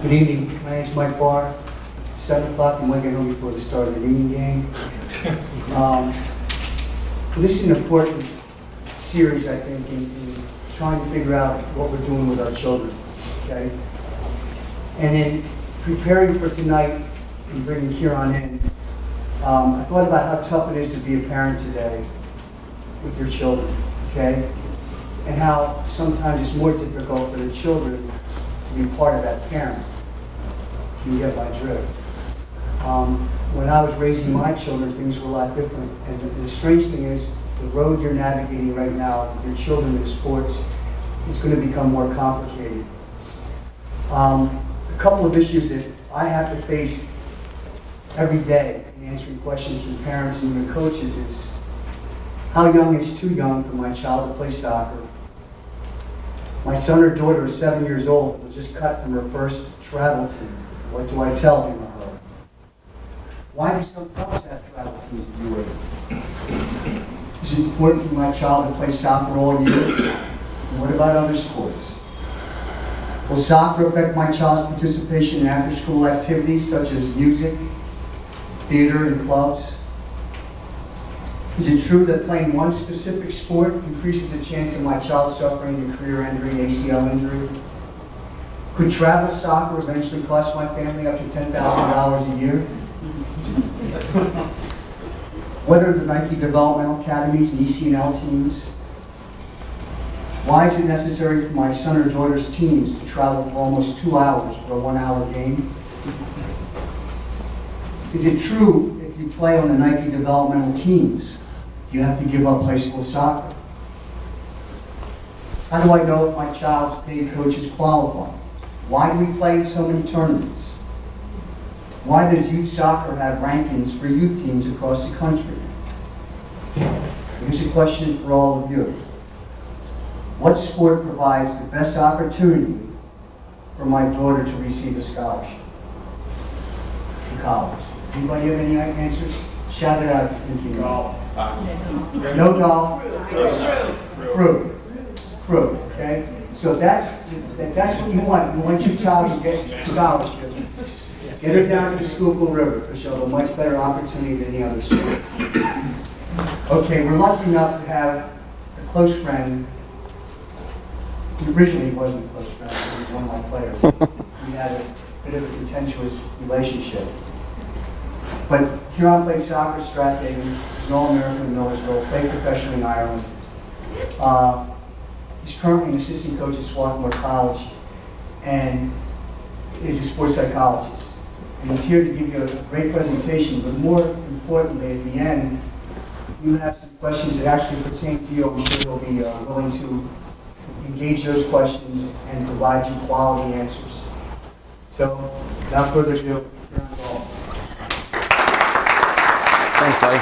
Good evening. My name's Mike Barr. 7 o'clock. I'm get home before the start of the evening game. This is an important series, I think, in trying to figure out what we're doing with our children. Okay. And in preparing for tonight and bringing Kieran in, I thought about how tough it is to be a parent today with your children. Okay. And how sometimes it's more difficult for the children to be part of that parent. You get my drift. When I was raising my children, things were a lot different. And the strange thing is, the road you're navigating right now with your children in sports is going to become more complicated. A couple of issues that I have to face every day in answering questions from parents and even coaches is, how young is too young for my child to play soccer? My son or daughter is 7 years old, was just cut from her first travel team. What do I tell him or her? Why do some clubs have travel teams to do with? Is it important for my child to play soccer all year? And what about other sports? Will soccer affect my child's participation in after-school activities such as music, theater, and clubs? Is it true that playing one specific sport increases the chance of my child suffering a career-ending ACL injury? Could travel soccer eventually cost my family up to $10,000 a year? What are the Nike Developmental Academies and ECNL teams? Why is it necessary for my son or daughter's teams to travel for almost 2 hours for a 1-hour game? Is it true if you play on the Nike Developmental teams, you have to give up high school soccer? How do I know if my child's paid coach is qualified? Why do we play in so many tournaments? Why does youth soccer have rankings for youth teams across the country? Here's a question for all of you. What sport provides the best opportunity for my daughter to receive a scholarship to college? Anybody have any answers? Shout it out. Golf. No golf? Crew. Okay? So if that's what you want your child to get a scholarship, get her down to the Schuylkill River because she'll have a much better opportunity than any other sport. Okay, we're lucky enough to have a close friend. Originally he wasn't a close friend, he was one of my players. We had a bit of a contentious relationship. But Kieran played soccer at Strathaven, he's an All-American in Millersville, played professionally in Ireland. He's currently an assistant coach at Swarthmore College and is a sports psychologist. And he's here to give you a great presentation, but more importantly, at the end, you have some questions that actually pertain to you. I'm sure he'll be willing to engage those questions and provide you quality answers. So, without further ado, Kieran Ball. Thanks, buddy.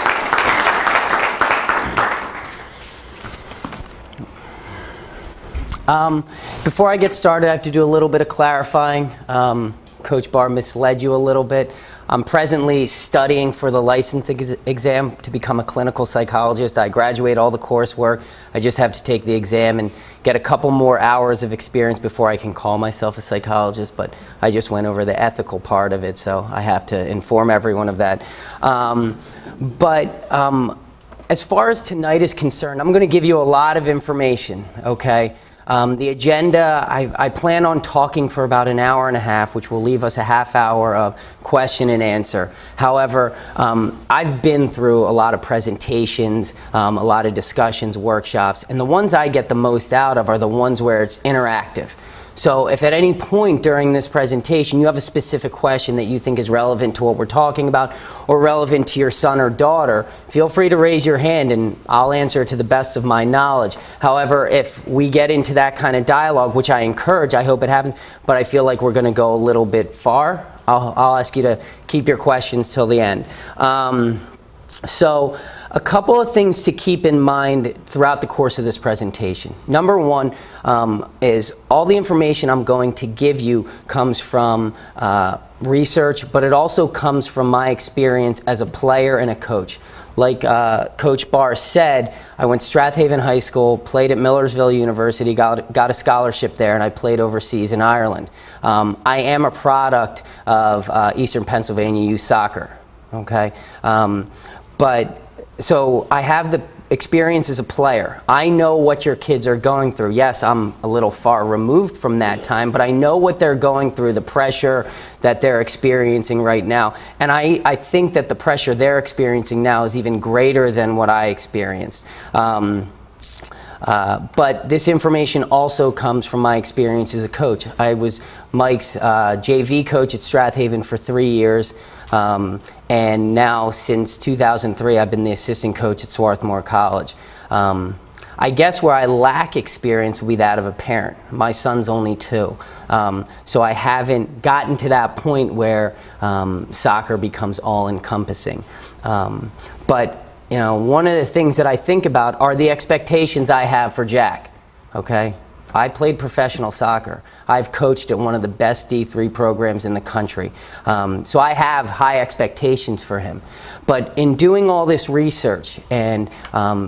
Before I get started, I have to do a little bit of clarifying. Coach Barr misled you a little bit. I'm presently studying for the license exam to become a clinical psychologist. I graduate all the coursework. I just have to take the exam and get a couple more hours of experience before I can call myself a psychologist, but I just went over the ethical part of it, so I have to inform everyone of that. As far as tonight is concerned, I'm going to give you a lot of information, okay? The agenda, I plan on talking for about an hour and a half, which will leave us a half hour of question and answer. However, I've been through a lot of presentations, a lot of discussions, workshops, and the ones I get the most out of are the ones where it's interactive. So if at any point during this presentation you have a specific question that you think is relevant to what we're talking about or relevant to your son or daughter, feel free to raise your hand and I'll answer to the best of my knowledge. However, if we get into that kind of dialogue, which I encourage, I hope it happens, but I feel like we're going to go a little bit far, I'll ask you to keep your questions till the end. So a couple of things to keep in mind throughout the course of this presentation. Number one is all the information I'm going to give you comes from research, but it also comes from my experience as a player and a coach. like Coach Barr said, I went to Strathaven High School, played at Millersville University, got a scholarship there, and I played overseas in Ireland. I am a product of Eastern Pennsylvania Youth Soccer, okay? So I have the experience as a player. I know what your kids are going through. Yes, I'm a little far removed from that time, but I know what they're going through, the pressure that they're experiencing right now. And I think that the pressure they're experiencing now is even greater than what I experienced. But this information also comes from my experience as a coach. I was Mike's JV coach at Strathaven for 3 years. And now, since 2003, I've been the assistant coach at Swarthmore College. I guess where I lack experience would be that of a parent. My son's only 2. So I haven't gotten to that point where soccer becomes all-encompassing. But, you know, one of the things that I think about are the expectations I have for Jack, okay? I played professional soccer. I've coached at one of the best D3 programs in the country. So I have high expectations for him. But in doing all this research and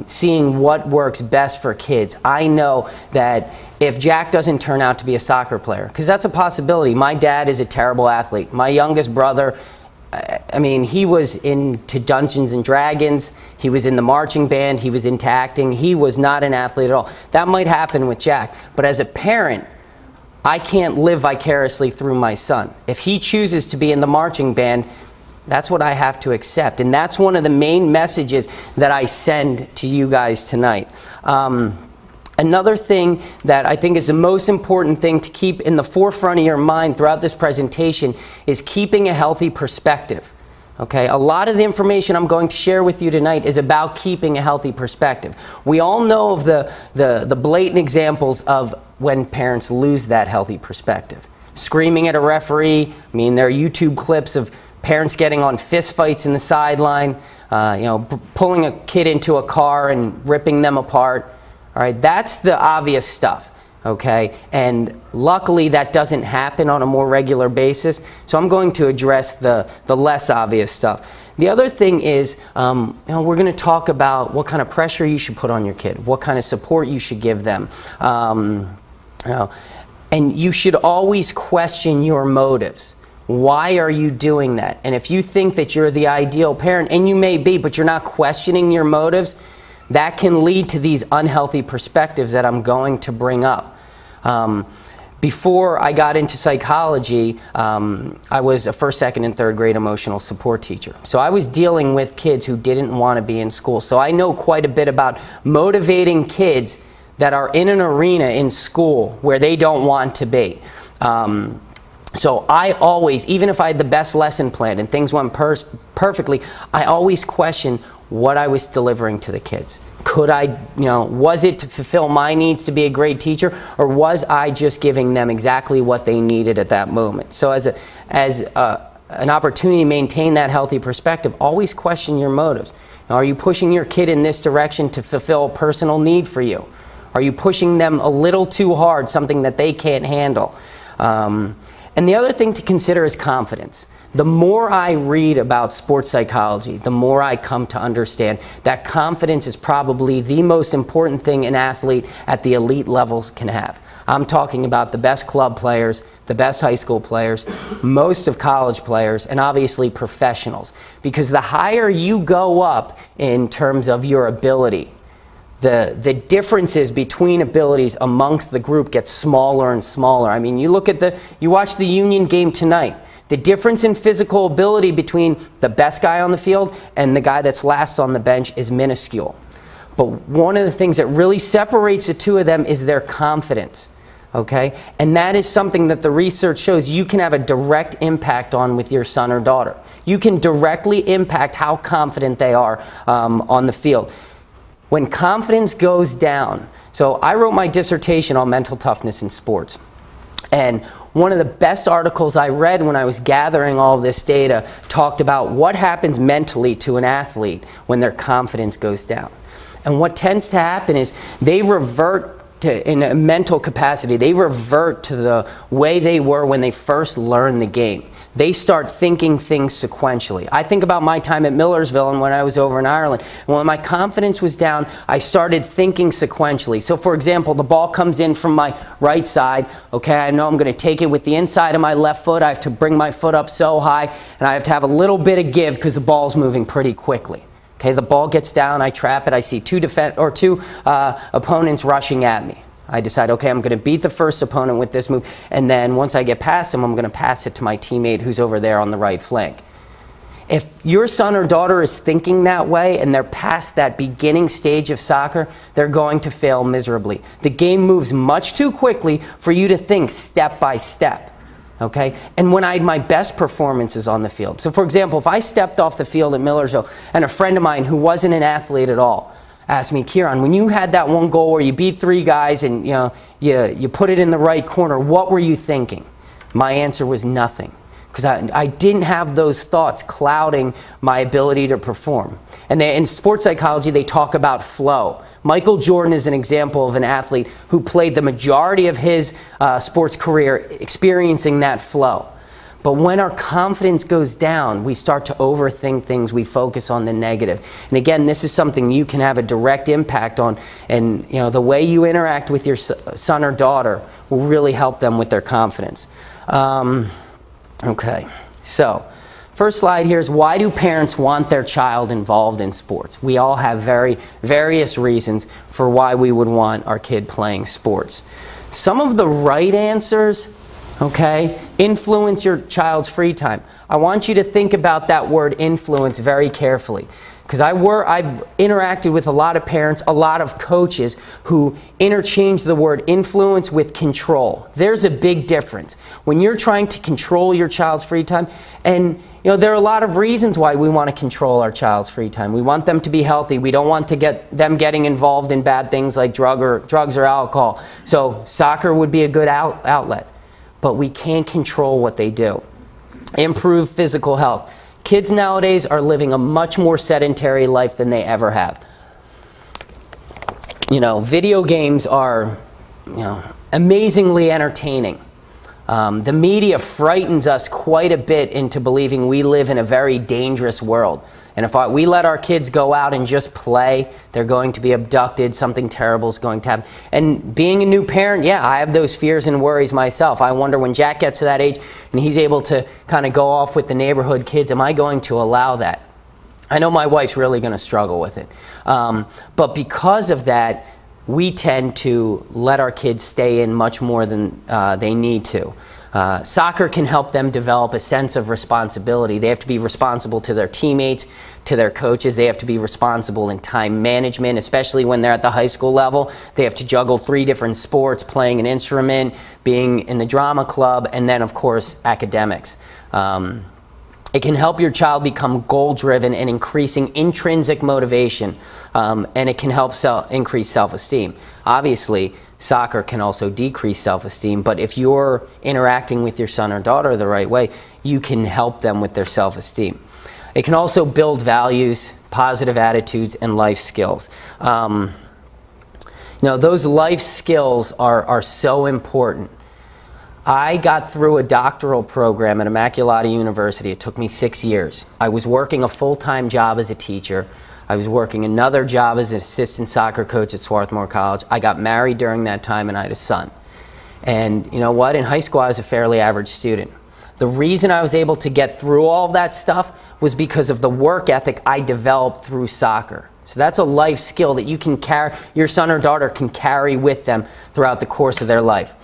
seeing what works best for kids, I know that if Jack doesn't turn out to be a soccer player, because that's a possibility. My dad is a terrible athlete. My youngest brother, I mean, he was into Dungeons and Dragons, he was in the marching band, he was into acting, he was not an athlete at all. That might happen with Jack, but as a parent, I can't live vicariously through my son. If he chooses to be in the marching band, that's what I have to accept, and that's one of the main messages that I send to you guys tonight. Another thing that I think is the most important thing to keep in the forefront of your mind throughout this presentation is keeping a healthy perspective. Okay, a lot of the information I'm going to share with you tonight is about keeping a healthy perspective. We all know of the blatant examples of when parents lose that healthy perspective. Screaming at a referee, I mean, there are YouTube clips of parents getting on fist fights in the sideline, you know, pulling a kid into a car and ripping them apart. All right, that's the obvious stuff, okay? And luckily that doesn't happen on a more regular basis, so I'm going to address the less obvious stuff. The other thing is, you know, we're going to talk about what kind of pressure you should put on your kid, what kind of support you should give them. You know, and you should always question your motives. Why are you doing that? And if you think that you're the ideal parent, and you may be, but you're not questioning your motives, that can lead to these unhealthy perspectives that I'm going to bring up. Before I got into psychology, I was a first, second, and third grade emotional support teacher. So I was dealing with kids who didn't want to be in school. So I know quite a bit about motivating kids that are in an arena in school where they don't want to be. So I always, even if I had the best lesson plan and things went perfectly, I always question what I was delivering to the kids. Could I, you know, was it to fulfill my needs to be a great teacher, or was I just giving them exactly what they needed at that moment? So as an opportunity to maintain that healthy perspective, always question your motives. Now, are you pushing your kid in this direction to fulfill a personal need for you? Are you pushing them a little too hard, something that they can't handle? And the other thing to consider is confidence. The more I read about sports psychology, the more I come to understand that confidence is probably the most important thing an athlete at the elite levels can have. I'm talking about the best club players, the best high school players, most of college players, and obviously professionals. Because the higher you go up in terms of your ability, the differences between abilities amongst the group get smaller and smaller. I mean, you watch the Union game tonight. The difference in physical ability between the best guy on the field and the guy that's last on the bench is minuscule. But one of the things that really separates the two of them is their confidence, okay? And that is something that the research shows you can have a direct impact on with your son or daughter. You can directly impact how confident they are on the field. When confidence goes down, so I wrote my dissertation on mental toughness in sports. And one of the best articles I read when I was gathering all this data talked about what happens mentally to an athlete when their confidence goes down. And what tends to happen is they revert to, in a mental capacity, they revert to the way they were when they first learned the game. they start thinking things sequentially. I think about my time at Millersville and when I was over in Ireland. And when my confidence was down, I started thinking sequentially. So for example, the ball comes in from my right side. Okay, I know I'm going to take it with the inside of my left foot. I have to bring my foot up so high, and I have to have a little bit of give because the ball's moving pretty quickly. Okay, the ball gets down, I trap it, I see two opponents rushing at me. I decide, okay, I'm going to beat the first opponent with this move, and then once I get past him, I'm going to pass it to my teammate who's over there on the right flank. If your son or daughter is thinking that way and they're past that beginning stage of soccer, they're going to fail miserably. The game moves much too quickly for you to think step by step. Okay? And when I had my best performances on the field. So for example, if I stepped off the field at Millersville and a friend of mine who wasn't an athlete at all asked me, Kieran, when you had that one goal where you beat 3 guys and you put it in the right corner, what were you thinking? My answer was nothing. Because I didn't have those thoughts clouding my ability to perform. And in sports psychology, they talk about flow. Michael Jordan is an example of an athlete who played the majority of his sports career experiencing that flow. But when our confidence goes down, we start to overthink things, we focus on the negative. And again, this is something you can have a direct impact on, and the way you interact with your son or daughter will really help them with their confidence. Okay, so first slide here is, why do parents want their child involved in sports? We all have various reasons for why we would want our kid playing sports. Some of the right answers, okay, influence your child's free time. I want you to think about that word influence very carefully. Because I've interacted with a lot of parents, a lot of coaches who interchange the word influence with control. There's a big difference. When you're trying to control your child's free time, and there are a lot of reasons why we want to control our child's free time. We want them to be healthy. We don't want to get them getting involved in bad things like drugs or alcohol. So soccer would be a good outlet. But we can't control what they do. Improve physical health. Kids nowadays are living a much more sedentary life than they ever have. Video games are, amazingly entertaining. The media frightens us quite a bit into believing we live in a very dangerous world. And if we let our kids go out and just play, they're going to be abducted, something terrible is going to happen. And being a new parent, yeah, I have those fears and worries myself. I wonder when Jack gets to that age and he's able to kind of go off with the neighborhood kids, am I going to allow that? I know my wife's really going to struggle with it. But because of that, we tend to let our kids stay in much more than they need to. Soccer can help them develop a sense of responsibility. They have to be responsible to their teammates, to their coaches. They have to be responsible in time management, especially when they're at the high school level. They have to juggle 3 different sports, playing an instrument, being in the drama club, and then, of course, academics. It can help your child become goal-driven and increasing intrinsic motivation, and it can help increase self-esteem. Obviously, soccer can also decrease self-esteem, but if you're interacting with your son or daughter the right way, you can help them with their self-esteem. It can also build values, positive attitudes, and life skills. Those life skills are so important. I got through a doctoral program at Immaculata University. It took me 6 years. I was working a full-time job as a teacher. I was working another job as an assistant soccer coach at Swarthmore College. I got married during that time and I had a son. And you know what? In high school I was a fairly average student. The reason I was able to get through all that stuff was because of the work ethic I developed through soccer. So that's a life skill that you can carry, your son or daughter can carry with them throughout the course of their life.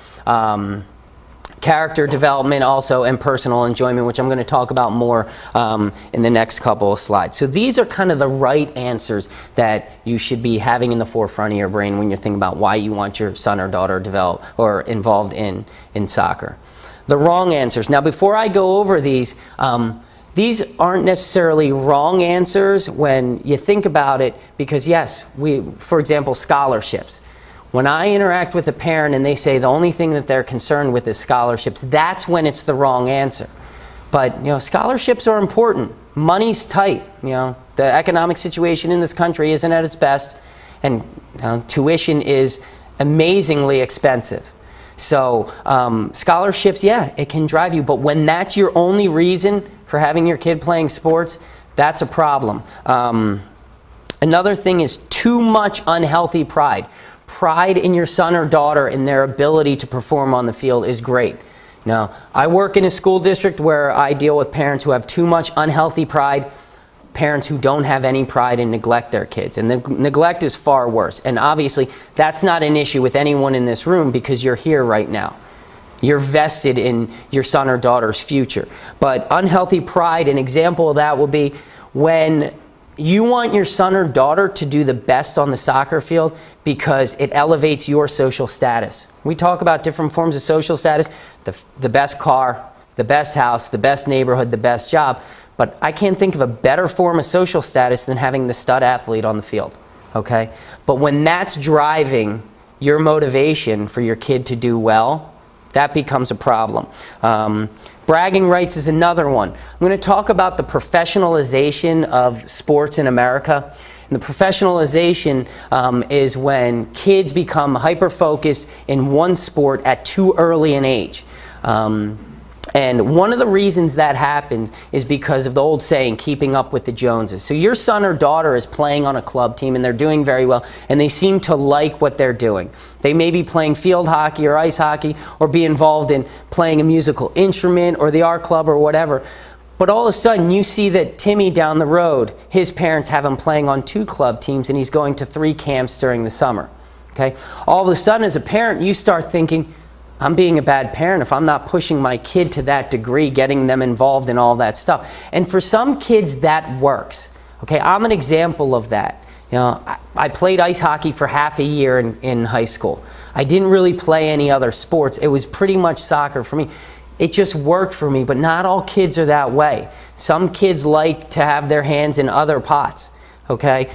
Character development also, and personal enjoyment, which I'm going to talk about more in the next couple of slides. So these are kind of the right answers that you should be having in the forefront of your brain when you're thinking about why you want your son or daughter develop or involved in soccer. The wrong answers. Now before I go over these aren't necessarily wrong answers when you think about it, because yes, for example, scholarships. When I interact with a parent and they say the only thing that they're concerned with is scholarships, that's when it's the wrong answer. But scholarships are important. Money's tight. The economic situation in this country isn't at its best, and tuition is amazingly expensive. So scholarships, yeah, it can drive you, but when that's your only reason for having your kid playing sports, that's a problem. Another thing is too much unhealthy pride. Pride in your son or daughter in their ability to perform on the field is great. Now, I work in a school district where I deal with parents who have too much unhealthy pride, parents who don't have any pride and neglect their kids. And the neglect is far worse. And obviously, that's not an issue with anyone in this room because you're here right now. You're vested in your son or daughter's future. But unhealthy pride, an example of that will be when you want your son or daughter to do the best on the soccer field because it elevates your social status. We talk about different forms of social status, the best car, the best house, the best neighborhood, the best job. But I can't think of a better form of social status than having the stud athlete on the field, okay? But when that's driving your motivation for your kid to do well, that becomes a problem. Bragging rights is another one. I'm going to talk about the professionalization of sports in America. And the professionalization is when kids become hyper-focused in one sport at too early an age. And one of the reasons that happens is because of the old saying, keeping up with the Joneses. So your son or daughter is playing on a club team and they're doing very well and they seem to like what they're doing. They may be playing field hockey or ice hockey or be involved in playing a musical instrument or the art club or whatever. But all of a sudden you see that Timmy down the road, his parents have him playing on 2 club teams and he's going to 3 camps during the summer. Okay? All of a sudden as a parent you start thinking, I'm being a bad parent if I'm not pushing my kid to that degree, getting them involved in all that stuff. And for some kids, that works. Okay, I'm an example of that. You know, I played ice hockey for half a year in high school. I didn't really play any other sports. It was pretty much soccer for me. It just worked for me, but not all kids are that way. Some kids like to have their hands in other pots. Okay,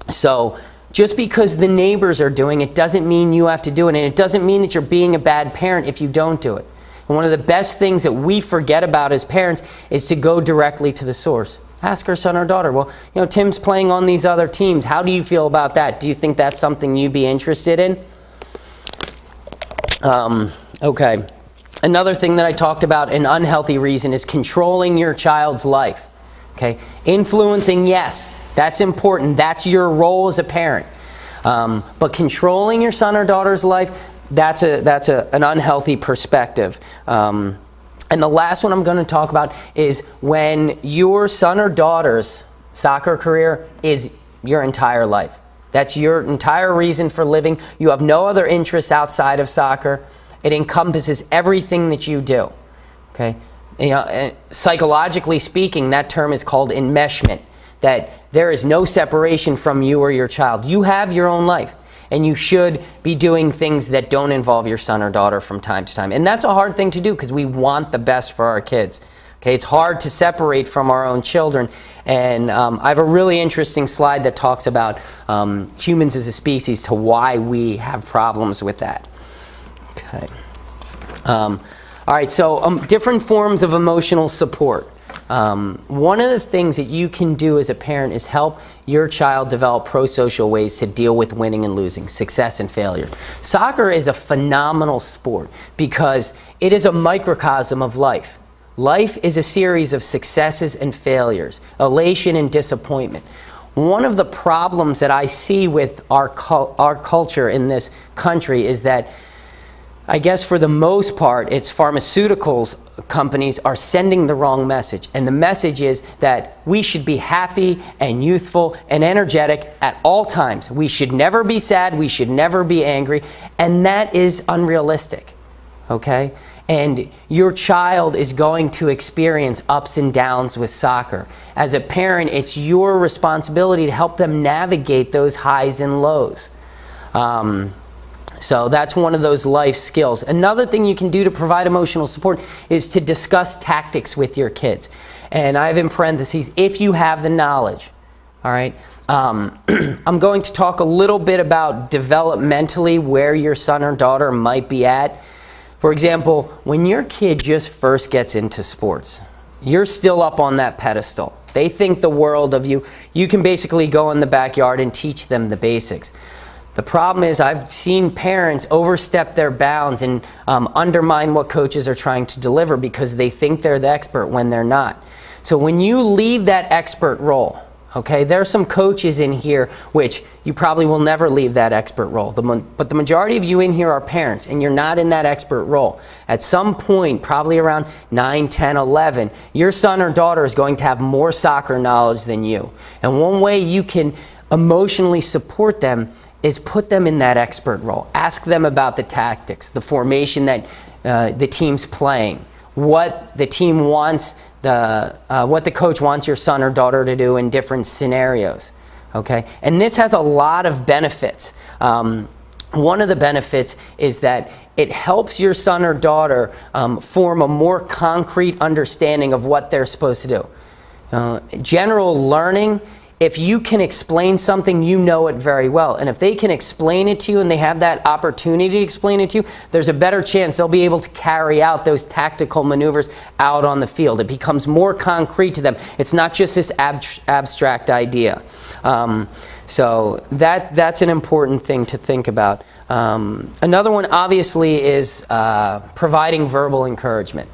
so just because the neighbors are doing it doesn't mean you have to do it, and it doesn't mean that you're being a bad parent if you don't do it. And one of the best things that we forget about as parents is to go directly to the source. Ask our son or daughter, well, you know, Tim's playing on these other teams. How do you feel about that? Do you think that's something you'd be interested in? Okay. Another thing that I talked about, an unhealthy reason, is controlling your child's life. Okay. Influencing, yes. That's important. That's your role as a parent. But controlling your son or daughter's life, that's an unhealthy perspective. And the last one I'm going to talk about is when your son or daughter's soccer career is your entire life. That's your entire reason for living. You have no other interests outside of soccer. It encompasses everything that you do. Okay? You know, psychologically speaking, that term is called enmeshment. That there is no separation from you or your child. You have your own life, and you should be doing things that don't involve your son or daughter from time to time. And that's a hard thing to do because we want the best for our kids. Okay, it's hard to separate from our own children. And I have a really interesting slide that talks about humans as a species to why we have problems with that. Okay. All right, so different forms of emotional support. One of the things that you can do as a parent is help your child develop pro-social ways to deal with winning and losing, success and failure. Soccer is a phenomenal sport because it is a microcosm of life. Life is a series of successes and failures, elation and disappointment. One of the problems that I see with our culture in this country is that I guess for the most part, it's pharmaceuticals companies are sending the wrong message. And the message is that we should be happy and youthful and energetic at all times. We should never be sad. We should never be angry. And that is unrealistic. Okay? And your child is going to experience ups and downs with soccer. As a parent, it's your responsibility to help them navigate those highs and lows. So that's one of those life skills. Another thing you can do to provide emotional support is to discuss tactics with your kids. And I have in parentheses, if you have the knowledge. All right. I'm going to talk a little bit about developmentally where your son or daughter might be at. For example, when your kid just first gets into sports, you're still up on that pedestal. They think the world of you. You can basically go in the backyard and teach them the basics. The problem is I've seen parents overstep their bounds and undermine what coaches are trying to deliver because they think they're the expert when they're not. So when you leave that expert role, okay, there are some coaches in here which you probably will never leave that expert role. But the majority of you in here are parents, and you're not in that expert role. At some point, probably around 9, 10, 11, your son or daughter is going to have more soccer knowledge than you. And one way you can emotionally support them is put them in that expert role. Ask them about the tactics, the formation that the team's playing, what the team wants, what the coach wants your son or daughter to do in different scenarios. Okay? And this has a lot of benefits. One of the benefits is that it helps your son or daughter form a more concrete understanding of what they're supposed to do. General learning, if you can explain something, you know it very well. And if they can explain it to you and they have that opportunity to explain it to you, there's a better chance they'll be able to carry out those tactical maneuvers out on the field. It becomes more concrete to them. It's not just this abstract idea. So that's an important thing to think about. Another one, obviously, is providing verbal encouragement.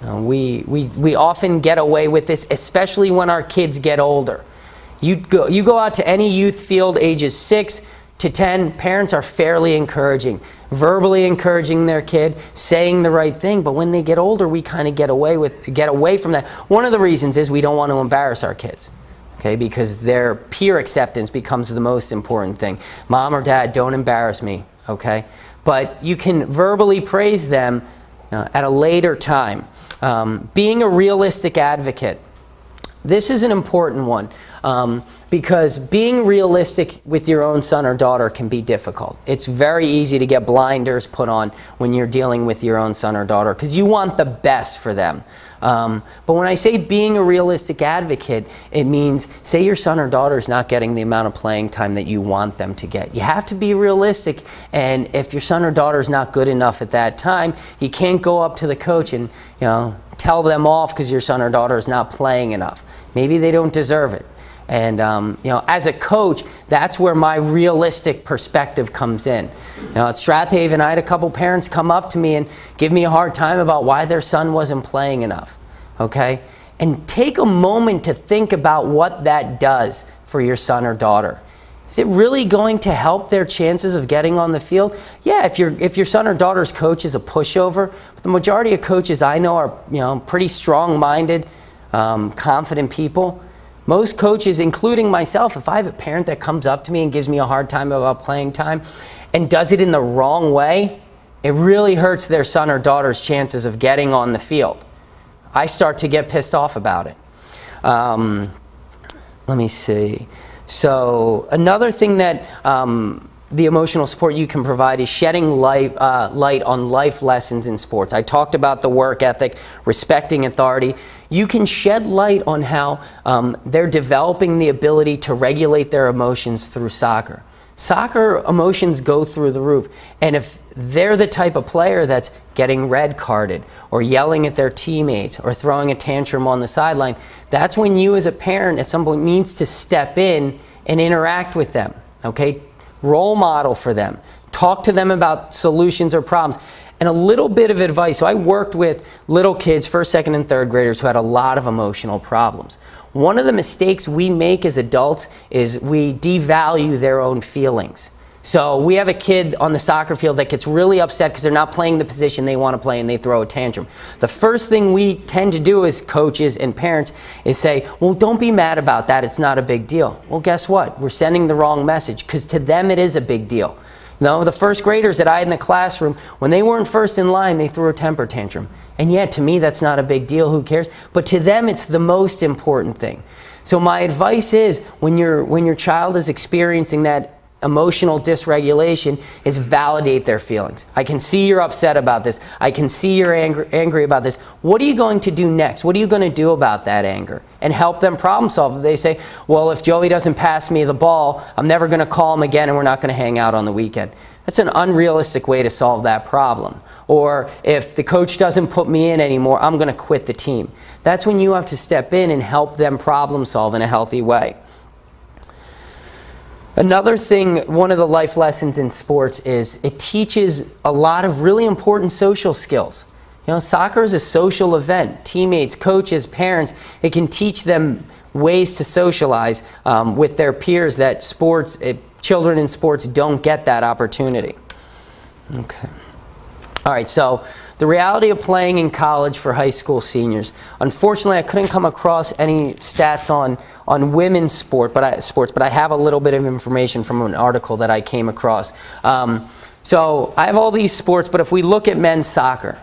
We often get away with this, especially when our kids get older. You go out to any youth field ages 6 to 10, parents are fairly encouraging, verbally encouraging their kid, saying the right thing, but when they get older, we kind of get away from that. One of the reasons is we don't want to embarrass our kids, okay, because their peer acceptance becomes the most important thing. Mom or dad, don't embarrass me, okay? But you can verbally praise them at a later time. Being a realistic advocate. This is an important one because being realistic with your own son or daughter can be difficult. It's very easy to get blinders put on when you're dealing with your own son or daughter because you want the best for them. But when I say being a realistic advocate, it means, say your son or daughter is not getting the amount of playing time that you want them to get. You have to be realistic, and if your son or daughter is not good enough at that time, you can't go up to the coach and tell them off because your son or daughter is not playing enough. Maybe they don't deserve it. And as a coach, that's where my realistic perspective comes in. At Strathaven, I had a couple parents come up to me and give me a hard time about why their son wasn't playing enough. Okay? And take a moment to think about what that does for your son or daughter. Is it really going to help their chances of getting on the field? Yeah, if your son or daughter's coach is a pushover, but the majority of coaches I know are pretty strong-minded, confident people. Most coaches, including myself, if I have a parent that comes up to me and gives me a hard time about playing time and does it in the wrong way, it really hurts their son or daughter's chances of getting on the field. I start to get pissed off about it. Let me see. So another thing that the emotional support you can provide is shedding light on life lessons in sports. I talked about the work ethic, respecting authority. You can shed light on how they're developing the ability to regulate their emotions through soccer. Soccer emotions go through the roof, and if they're the type of player that's getting red carded or yelling at their teammates or throwing a tantrum on the sideline, that's when you as a parent at some point needs to step in and interact with them, okay? Role model for them. Talk to them about solutions or problems. And a little bit of advice. So I worked with little kids, first, second, and third graders who had a lot of emotional problems. One of the mistakes we make as adults is we devalue their own feelings. So we have a kid on the soccer field that gets really upset because they're not playing the position they want to play and they throw a tantrum. The first thing we tend to do as coaches and parents is say, well, don't be mad about that. It's not a big deal. Well, guess what? We're sending the wrong message because to them it is a big deal. The first graders that I had in the classroom, when they weren't first in line, they threw a temper tantrum. And yet, to me, that's not a big deal. Who cares? But to them, it's the most important thing. So my advice is, when your child is experiencing that emotional dysregulation, is validate their feelings. I can see you're upset about this. I can see you're angry about this. What are you going to do next? What are you going to do about that anger? And help them problem solve. If they say, well, if Joey doesn't pass me the ball, I'm never going to call him again and we're not going to hang out on the weekend. That's an unrealistic way to solve that problem. Or if the coach doesn't put me in anymore, I'm going to quit the team. That's when you have to step in and help them problem solve in a healthy way. Another thing, one of the life lessons in sports is it teaches a lot of really important social skills. You know, soccer is a social event. Teammates, coaches, parents, it can teach them ways to socialize with their peers that children in sports don't get that opportunity. Okay. All right, so the reality of playing in college for high school seniors. Unfortunately, I couldn't come across any stats on women's sports, but I have a little bit of information from an article that I came across. So I have all these sports, but if we look at men's soccer,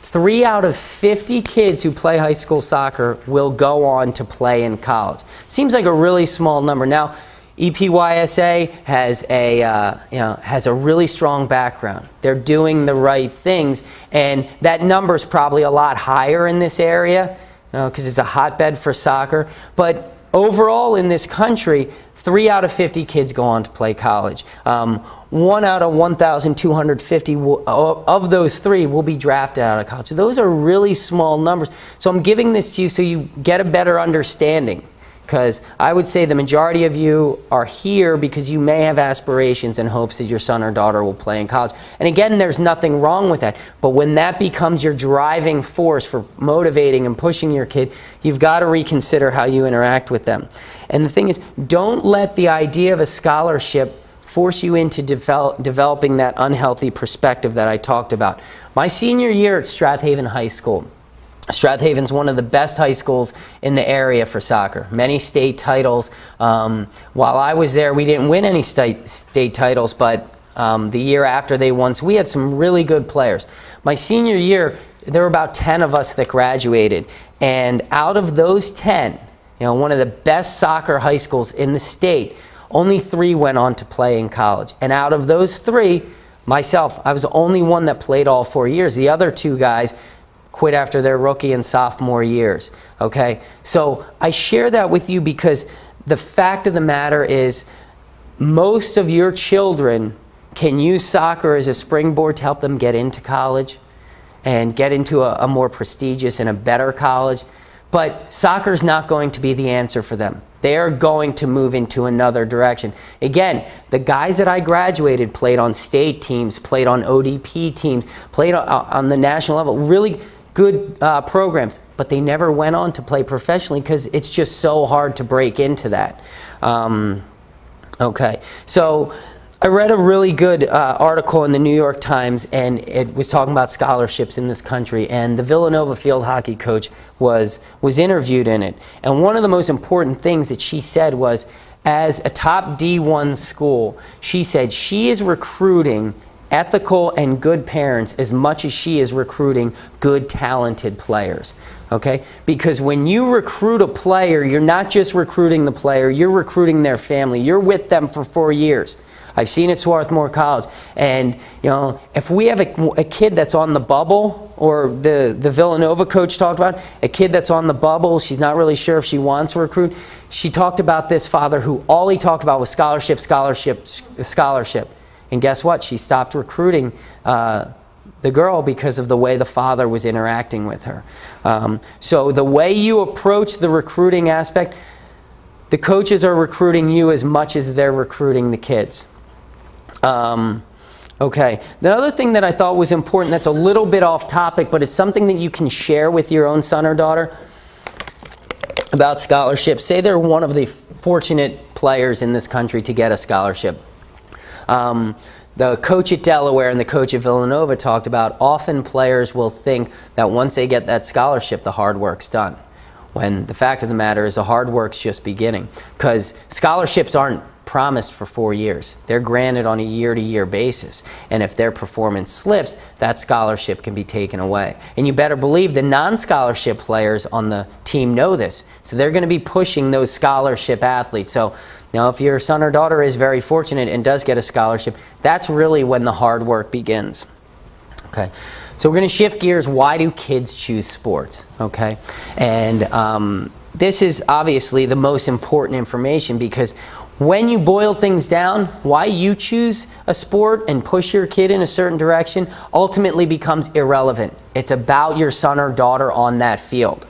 3 out of 50 kids who play high school soccer will go on to play in college. Seems like a really small number. Now, EPYSA has a really strong background. They're doing the right things, and that number is probably a lot higher in this area because it's a hotbed for soccer. But overall in this country, 3 out of 50 kids go on to play college. 1 out of 1,250 of those 3 will be drafted out of college. So those are really small numbers. So I'm giving this to you so you get a better understanding. Because I would say the majority of you are here because you may have aspirations and hopes that your son or daughter will play in college. And again, there's nothing wrong with that. But when that becomes your driving force for motivating and pushing your kid, you've got to reconsider how you interact with them. And the thing is, don't let the idea of a scholarship force you into developing that unhealthy perspective that I talked about. My senior year at Strathaven High School, Strathaven's one of the best high schools in the area for soccer. Many state titles. While I was there, we didn't win any state titles, but the year after they won, so we had some really good players. My senior year, there were about 10 of us that graduated, and out of those 10, one of the best soccer high schools in the state, only 3 went on to play in college. And out of those 3, myself, I was the only one that played all 4 years. The other 2 guys quit after their rookie and sophomore years, okay? So I share that with you because the fact of the matter is most of your children can use soccer as a springboard to help them get into college and get into a more prestigious and a better college, but soccer is not going to be the answer for them. They're going to move into another direction. Again, the guys that I graduated played on state teams, played on ODP teams, played on the national level, really good programs, but they never went on to play professionally because it's just so hard to break into that. Okay, so I read a really good article in the New York Times, and it was talking about scholarships in this country, and the Villanova field hockey coach was interviewed in it. And one of the most important things that she said was, as a top D1 school, she said she is recruiting ethical and good parents as much as she is recruiting good, talented players, okay? Because when you recruit a player, you're not just recruiting the player, you're recruiting their family. You're with them for 4 years. I've seen it at Swarthmore College. And, if we have a kid that's on the bubble, or the Villanova coach talked about, a kid that's on the bubble, she's not really sure if she wants to recruit. She talked about this father who all he talked about was scholarship, scholarship, scholarship. And guess what? She stopped recruiting the girl because of the way the father was interacting with her. So the way you approach the recruiting aspect, the coaches are recruiting you as much as they're recruiting the kids. Okay. The other thing that I thought was important, that's a little bit off topic, but it's something that you can share with your own son or daughter about scholarships. Say they're one of the fortunate players in this country to get a scholarship. The coach at Delaware and the coach at Villanova talked about often players will think that once they get that scholarship, the hard work's done. When the fact of the matter is the hard work's just beginning. Because scholarships aren't promised for 4 years. They're granted on a year-to-year basis. And if their performance slips, that scholarship can be taken away. And you better believe the non-scholarship players on the team know this. So they're going to be pushing those scholarship athletes. So if your son or daughter is very fortunate and does get a scholarship, that's really when the hard work begins. Okay, so we're going to shift gears. Why do kids choose sports? Okay, and this is obviously the most important information, because when you boil things down, why you choose a sport and push your kid in a certain direction ultimately becomes irrelevant. It's about your son or daughter on that field.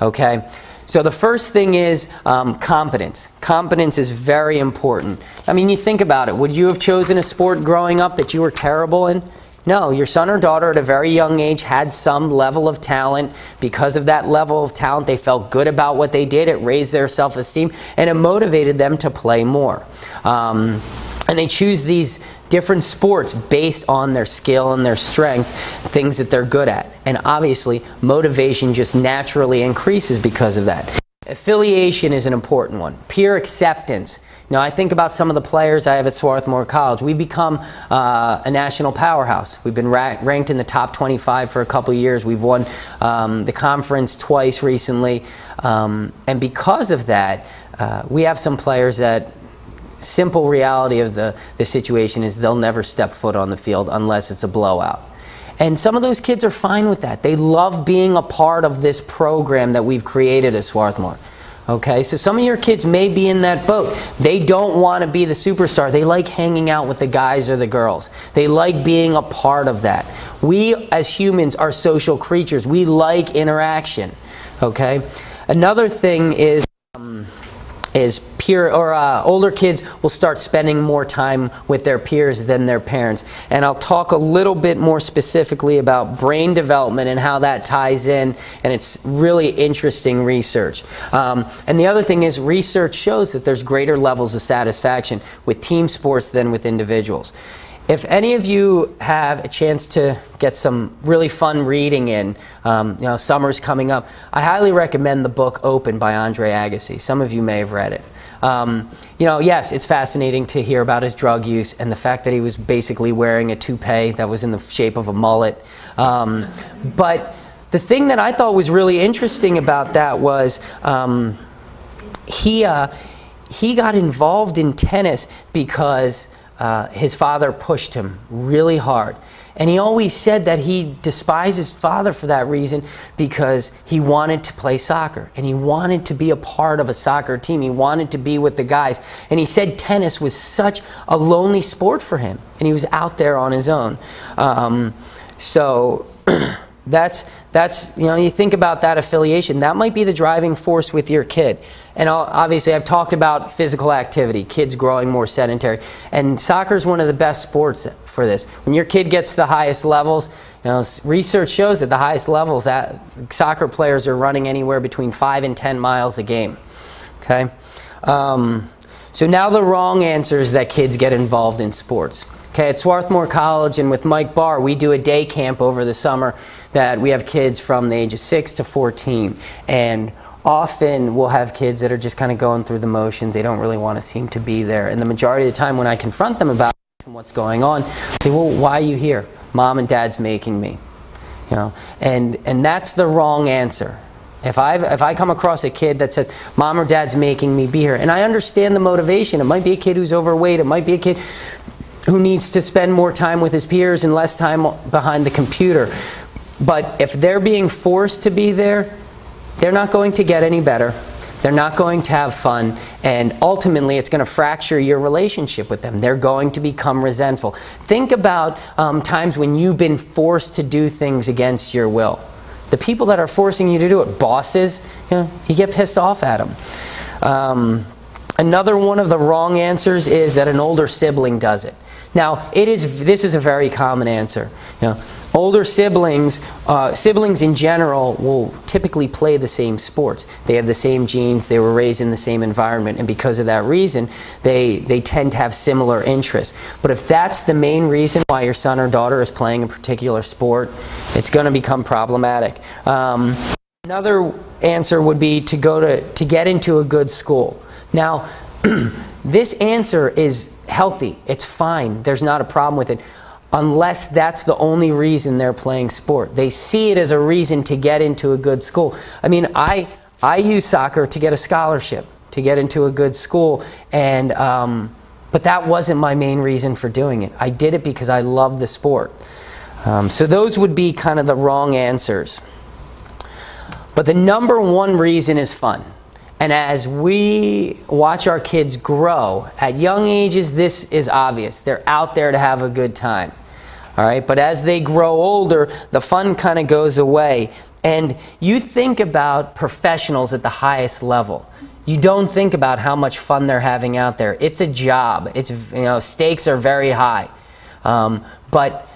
Okay, So the first thing is competence. Competence is very important. I mean, you think about it. Would you have chosen a sport growing up that you were terrible in? No, your son or daughter at a very young age had some level of talent. Because of that level of talent, they felt good about what they did. It raised their self-esteem, and it motivated them to play more. And they choose these different sports based on their skill and their strengths, things that they're good at. And obviously, motivation just naturally increases because of that. Affiliation is an important one. Peer acceptance. Now, I think about some of the players I have at Swarthmore College. We become a national powerhouse. We've been ranked in the top 25 for a couple years. We've won the conference twice recently. And because of that, we have some players that simple reality of the situation is they'll never step foot on the field unless it's a blowout. And some of those kids are fine with that. They love being a part of this program that we've created at Swarthmore. Okay, so some of your kids may be in that boat. They don't want to be the superstar. They like hanging out with the guys or the girls. They like being a part of that. We as humans are social creatures. We like interaction. Okay, another thing is older kids will start spending more time with their peers than their parents. And I'll talk a little bit more specifically about brain development and how that ties in, and it's really interesting research. And the other thing is research shows that there's greater levels of satisfaction with team sports than with individuals. If any of you have a chance to get some really fun reading in, summer's coming up, I highly recommend the book Open by Agassi. Some of you may have read it. Yes, it's fascinating to hear about his drug use and the fact that he was basically wearing a toupee that was in the shape of a mullet. But the thing that I thought was really interesting about that was he got involved in tennis because his father pushed him really hard. And he always said that he despised his father for that reason because he wanted to play soccer and he wanted to be a part of a soccer team. He wanted to be with the guys. And he said tennis was such a lonely sport for him and he was out there on his own. So that's you think about that affiliation. That might be the driving force with your kid. And obviously I've talked about physical activity, kids growing more sedentary. And soccer is one of the best sports for this. When your kid gets the highest levels, research shows that the highest levels soccer players are running anywhere between 5 and 10 miles a game. Okay? So now the wrong answer is that kids get involved in sports. Okay, at Swarthmore College and with Mike Barr, we do a day camp over the summer that we have kids from the age of 6 to 14. And often we'll have kids that are just kind of going through the motions. They don't really want to seem to be there. And the majority of the time when I confront them about what's going on, they say, well, why are you here? Mom and Dad's making me. And that's the wrong answer. If I come across a kid that says, Mom or Dad's making me be here, and I understand the motivation. It might be a kid who's overweight. It might be a kid who needs to spend more time with his peers and less time behind the computer. But if they're being forced to be there, they're not going to get any better. They're not going to have fun. And ultimately, it's going to fracture your relationship with them. They're going to become resentful. Think about times when you've been forced to do things against your will. The people that are forcing you to do it, bosses, you get pissed off at them. Another one of the wrong answers is that an older sibling does it. Now, this is a very common answer. Older siblings in general will typically play the same sports. They have the same genes, they were raised in the same environment, and because of that reason, they tend to have similar interests. But if that's the main reason why your son or daughter is playing a particular sport, it's going to become problematic. Another answer would be to get into a good school. Now, this answer is healthy. It's fine. There's not a problem with it. Unless that's the only reason they're playing sport. They see it as a reason to get into a good school. I mean, I use soccer to get a scholarship, to get into a good school, and but that wasn't my main reason for doing it. I did it because I love the sport. So those would be kind of the wrong answers. But the number one reason is fun. And as we watch our kids grow, at young ages, this is obvious. They're out there to have a good time. All right? But as they grow older, the fun kind of goes away. And you think about professionals at the highest level. You don't think about how much fun they're having out there. It's a job. It's, stakes are very high. But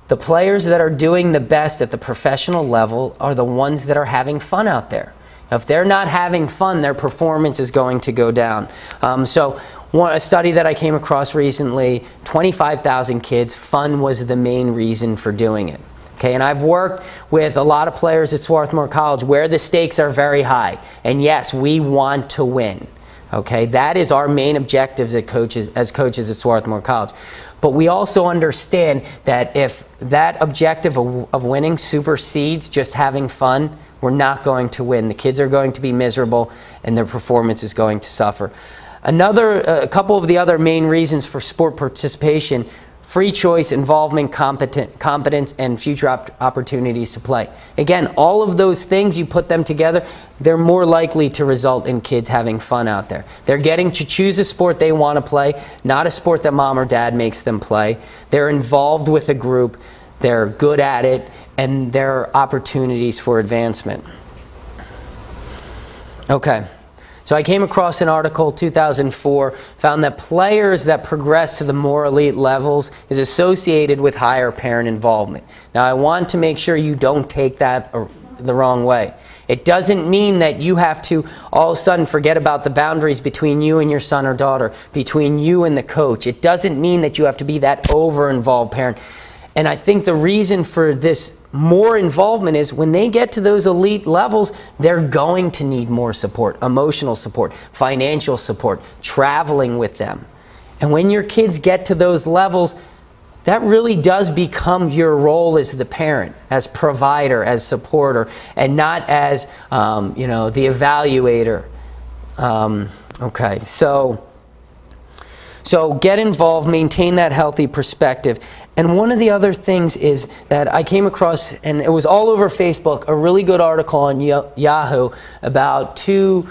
the players that are doing the best at the professional level are the ones that are having fun out there. If they're not having fun, their performance is going to go down. A study that I came across recently, 25,000 kids, fun was the main reason for doing it. Okay, and I've worked with a lot of players at Swarthmore College where the stakes are very high. And yes, we want to win. Okay, that is our main objectives as coaches at Swarthmore College. But we also understand that if that objective of winning supersedes just having fun, we're not going to win. The kids are going to be miserable and their performance is going to suffer. A couple of the other main reasons for sport participation: free choice, involvement, competence, and future opportunities to play. Again, all of those things, you put them together, they're more likely to result in kids having fun out there. They're getting to choose a sport they want to play, not a sport that mom or dad makes them play. They're involved with a group, they're good at it, and there are opportunities for advancement. Okay. So I came across an article, 2004, found that players that progress to the more elite levels is associated with higher parent involvement. Now, I want to make sure you don't take that the wrong way. It doesn't mean that you have to all of a sudden forget about the boundaries between you and your son or daughter, between you and the coach. It doesn't mean that you have to be that over-involved parent. And I think the reason for this more involvement is when they get to those elite levels, they're going to need more support, emotional support, financial support, traveling with them. And when your kids get to those levels, that really does become your role as the parent, as provider, as supporter, and not as, the evaluator. Okay, so get involved, maintain that healthy perspective. And one of the other things is that I came across, and it was all over Facebook, a really good article on Yahoo about two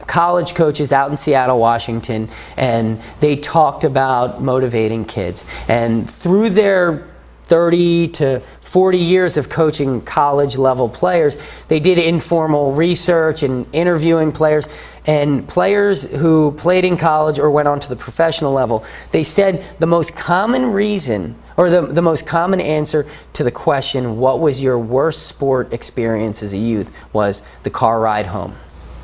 college coaches out in Seattle, Washington, and they talked about motivating kids. And through their 30 to 40 years of coaching college level players, they did informal research and interviewing players. And players who played in college or went on to the professional level, they said the most common reason, or the most common answer to the question, what was your worst sport experience as a youth, was the car ride home.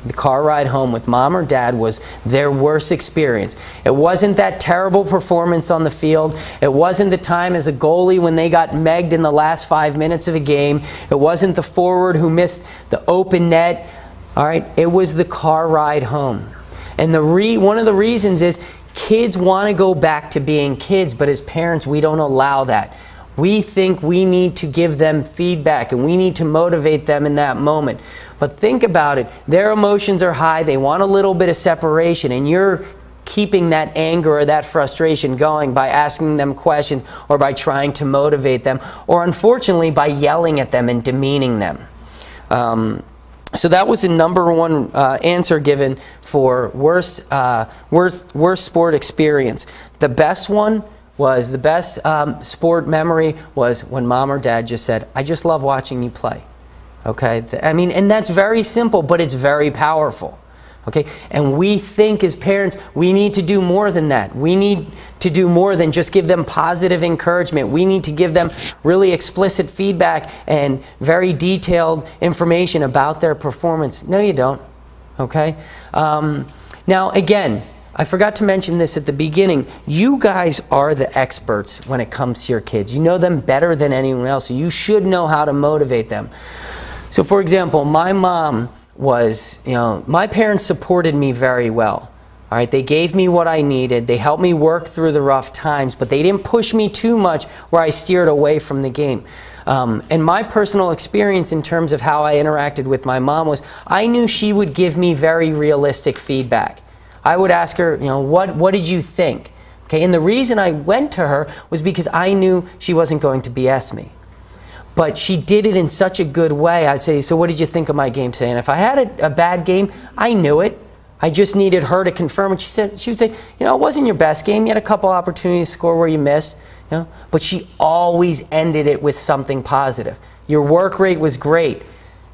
The car ride home with mom or dad was their worst experience. It wasn't that terrible performance on the field. It wasn't the time as a goalie when they got megged in the last 5 minutes of a game. It wasn't the forward who missed the open net. All right, it was the car ride home. And one of the reasons is kids want to go back to being kids, but as parents, we don't allow that. We think we need to give them feedback and we need to motivate them in that moment. But think about it. Their emotions are high. They want a little bit of separation, and you're keeping that anger or that frustration going by asking them questions or by trying to motivate them, or unfortunately by yelling at them and demeaning them. So that was the #1 answer given for worst sport experience. The best one was, the best sport memory was when mom or dad just said, "I just love watching you play." Okay, I mean, and that's very simple, but it's very powerful. Okay, and we think as parents, we need to do more than that. We need to do more than just give them positive encouragement. We need to give them really explicit feedback and very detailed information about their performance. No, you don't. Okay? Now, again, I forgot to mention this at the beginning. You guys are the experts when it comes to your kids. You know them better than anyone else, so you should know how to motivate them. So, for example, my mom was, my parents supported me very well. All right, they gave me what I needed. They helped me work through the rough times, but they didn't push me too much where I steered away from the game. And my personal experience in terms of how I interacted with my mom was, I knew she would give me very realistic feedback. I would ask her, what did you think? Okay, and the reason I went to her was because I knew she wasn't going to BS me. But she did it in such a good way. I'd say, "So what did you think of my game today?" And if I had a bad game, I knew it. I just needed her to confirm it. She would say, "It wasn't your best game. You had a couple opportunities to score where you missed." But she always ended it with something positive. Your work rate was great.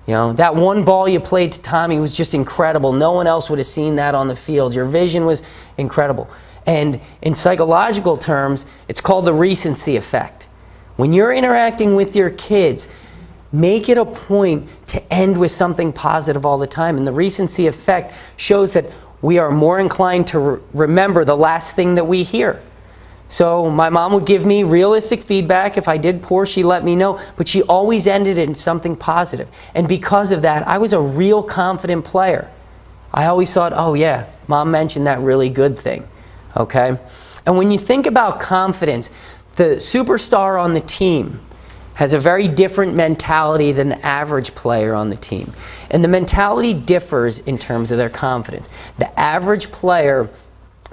You know, that one ball you played to Tommy was just incredible. No one else would have seen that on the field. Your vision was incredible. And in psychological terms, it's called the recency effect. When you're interacting with your kids, make it a point to end with something positive all the time. And the recency effect shows that we are more inclined to remember the last thing that we hear. So my mom would give me realistic feedback. If I did poor, she let me know. But she always ended it in something positive. And because of that, I was a real confident player. I always thought, oh yeah, mom mentioned that really good thing. Okay? And when you think about confidence, the superstar on the team has a very different mentality than the average player on the team. And the mentality differs in terms of their confidence. The average player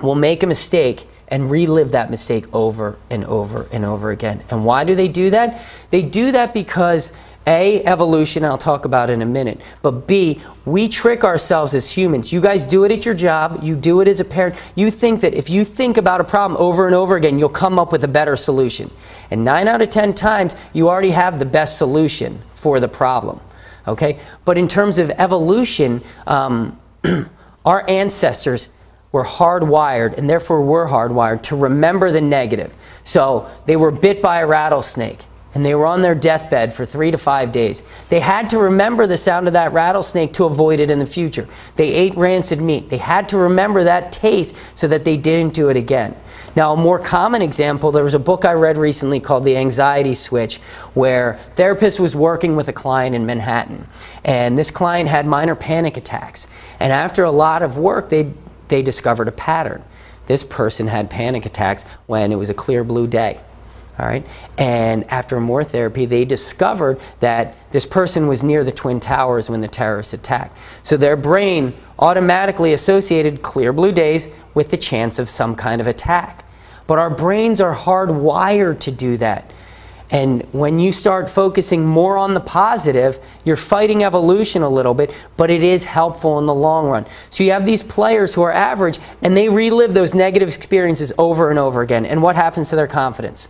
will make a mistake and relive that mistake over and over and over again. And why do they do that? They do that because A, evolution, I'll talk about in a minute, but B, we trick ourselves as humans. You guys do it at your job, you do it as a parent. You think that if you think about a problem over and over again, you'll come up with a better solution. And 9 out of 10 times, you already have the best solution for the problem. Okay? But in terms of evolution, our ancestors were hardwired, and therefore we're hardwired to remember the negative. So they were bit by a rattlesnake, and they were on their deathbed for 3 to 5 days. They had to remember the sound of that rattlesnake to avoid it in the future. They ate rancid meat. They had to remember that taste so that they didn't do it again. Now, a more common example, there was a book I read recently called The Anxiety Switch, where a therapist was working with a client in Manhattan. And this client had minor panic attacks. And after a lot of work, they discovered a pattern. This person had panic attacks when it was a clear blue day. All right? And after more therapy, they discovered that this person was near the Twin Towers when the terrorists attacked. So their brain automatically associated clear blue days with the chance of some kind of attack. But our brains are hardwired to do that. And when you start focusing more on the positive, you're fighting evolution a little bit, but it is helpful in the long run. So you have these players who are average, and they relive those negative experiences over and over again. And what happens to their confidence?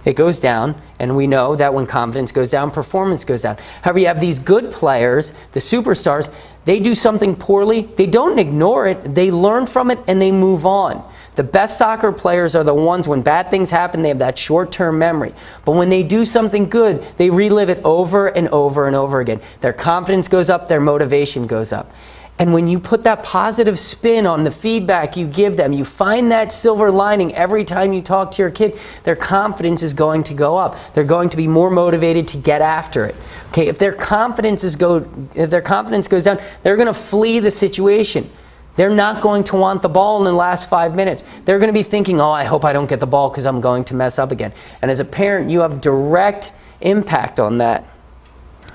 It goes down, and we know that when confidence goes down, performance goes down. However, you have these good players, the superstars, they do something poorly, they don't ignore it, they learn from it, and they move on. The best soccer players are the ones, when bad things happen, they have that short-term memory. But when they do something good, they relive it over and over and over again. Their confidence goes up, their motivation goes up. And when you put that positive spin on the feedback you give them, you find that silver lining every time you talk to your kid, their confidence is going to go up. They're going to be more motivated to get after it. Okay, if their confidence goes down, they're going to flee the situation. They're not going to want the ball in the last 5 minutes. They're going to be thinking, oh, I hope I don't get the ball because I'm going to mess up again. And as a parent, you have direct impact on that.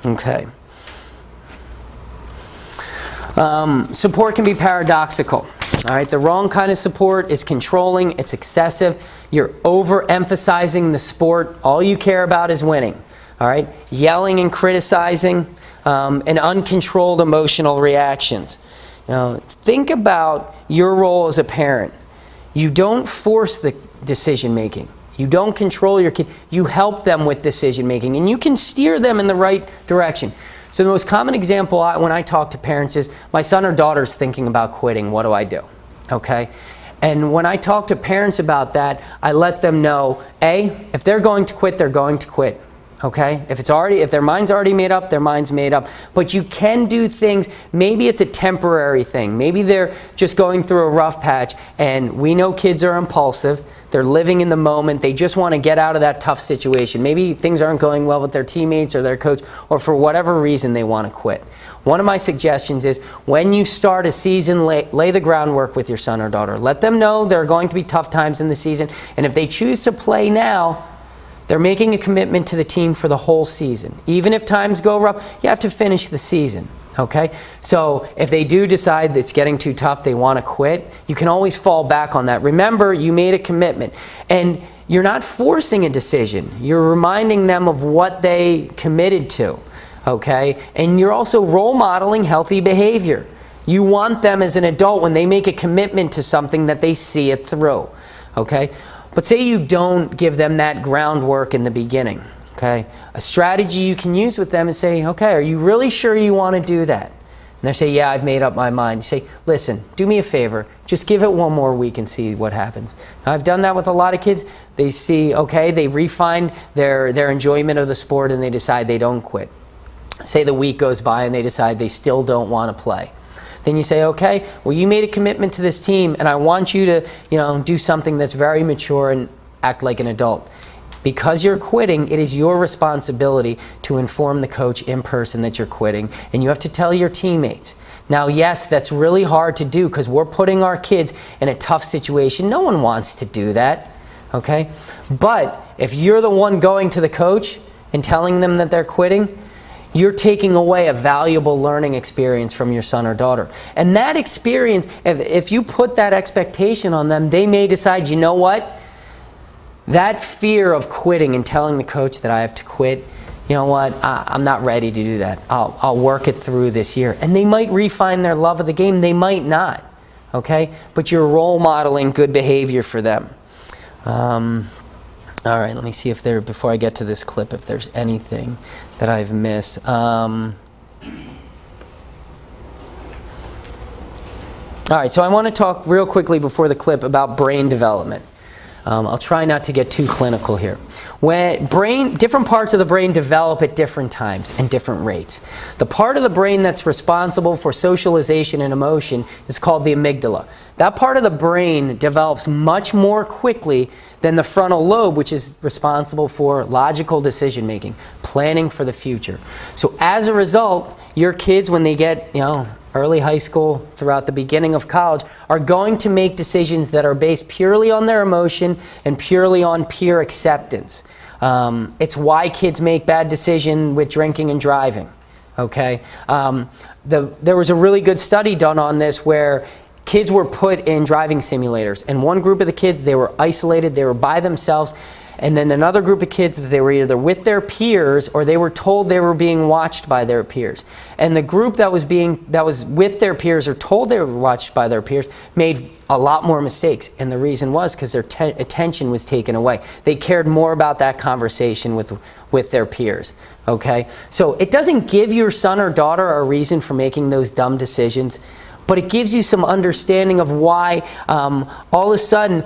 Okay. Support can be paradoxical. All right, the wrong kind of support is controlling, it's excessive. You're overemphasizing the sport. All you care about is winning. All right, yelling and criticizing, and uncontrolled emotional reactions. Now, think about your role as a parent. You don't force the decision making. You don't control your kid. You help them with decision making, and you can steer them in the right direction. So the most common example when I talk to parents is, my son or daughter's thinking about quitting. What do I do? Okay? And when I talk to parents about that, I let them know, A, if they're going to quit, they're going to quit. Okay? If their mind's already made up, their mind's made up. But you can do things, maybe it's a temporary thing. Maybe they're just going through a rough patch, and we know kids are impulsive. They're living in the moment. They just want to get out of that tough situation. Maybe things aren't going well with their teammates or their coach, or for whatever reason they want to quit. One of my suggestions is, when you start a season, lay the groundwork with your son or daughter. Let them know there are going to be tough times in the season, and if they choose to play now, they're making a commitment to the team for the whole season. Even if times go rough, you have to finish the season. Okay? So if they do decide that it's getting too tough, they want to quit, you can always fall back on that. Remember, you made a commitment. And you're not forcing a decision. You're reminding them of what they committed to. Okay? And you're also role modeling healthy behavior. You want them as an adult, when they make a commitment to something, that they see it through. Okay? But say you don't give them that groundwork in the beginning. Okay? A strategy you can use with them is say, okay, are you really sure you want to do that? And they say, yeah, I've made up my mind. You say, listen, do me a favor. Just give it one more week and see what happens. Now, I've done that with a lot of kids. They see, okay, they refine their enjoyment of the sport and they decide they don't quit. Say the week goes by and they decide they still don't want to play. Then you say, okay, well, you made a commitment to this team and I want you to, do something that's very mature and act like an adult. Because you're quitting, it is your responsibility to inform the coach in person that you're quitting, and you have to tell your teammates. Now, yes, that's really hard to do because we're putting our kids in a tough situation. No one wants to do that, okay? But if you're the one going to the coach and telling them that they're quitting, you're taking away a valuable learning experience from your son or daughter. And that experience, if you put that expectation on them, they may decide, you know what? That fear of quitting and telling the coach that I have to quit, you know what, I'm not ready to do that. I'll work it through this year. And they might refine their love of the game. They might not, okay? But you're role modeling good behavior for them. All right, let me see if there, before I get to this clip, if there's anything that I've missed. All right, so I want to talk real quickly before the clip about brain development. I'll try not to get too clinical here. Different parts of the brain develop at different times and different rates. The part of the brain that's responsible for socialization and emotion is called the amygdala. That part of the brain develops much more quickly than the frontal lobe, which is responsible for logical decision making, planning for the future. So as a result, your kids, when they get, early high school, throughout the beginning of college, are going to make decisions that are based purely on their emotion and purely on peer acceptance. It's why kids make bad decisions with drinking and driving. Okay, there was a really good study done on this where kids were put in driving simulators, and one group of the kids, they were isolated, they were by themselves. And then another group of kids that they were either with their peers or they were told they were being watched by their peers. And the group that was with their peers or told they were watched by their peers made a lot more mistakes. And the reason was because their attention was taken away. They cared more about that conversation with their peers. Okay? So it doesn't give your son or daughter a reason for making those dumb decisions, but it gives you some understanding of why all of a sudden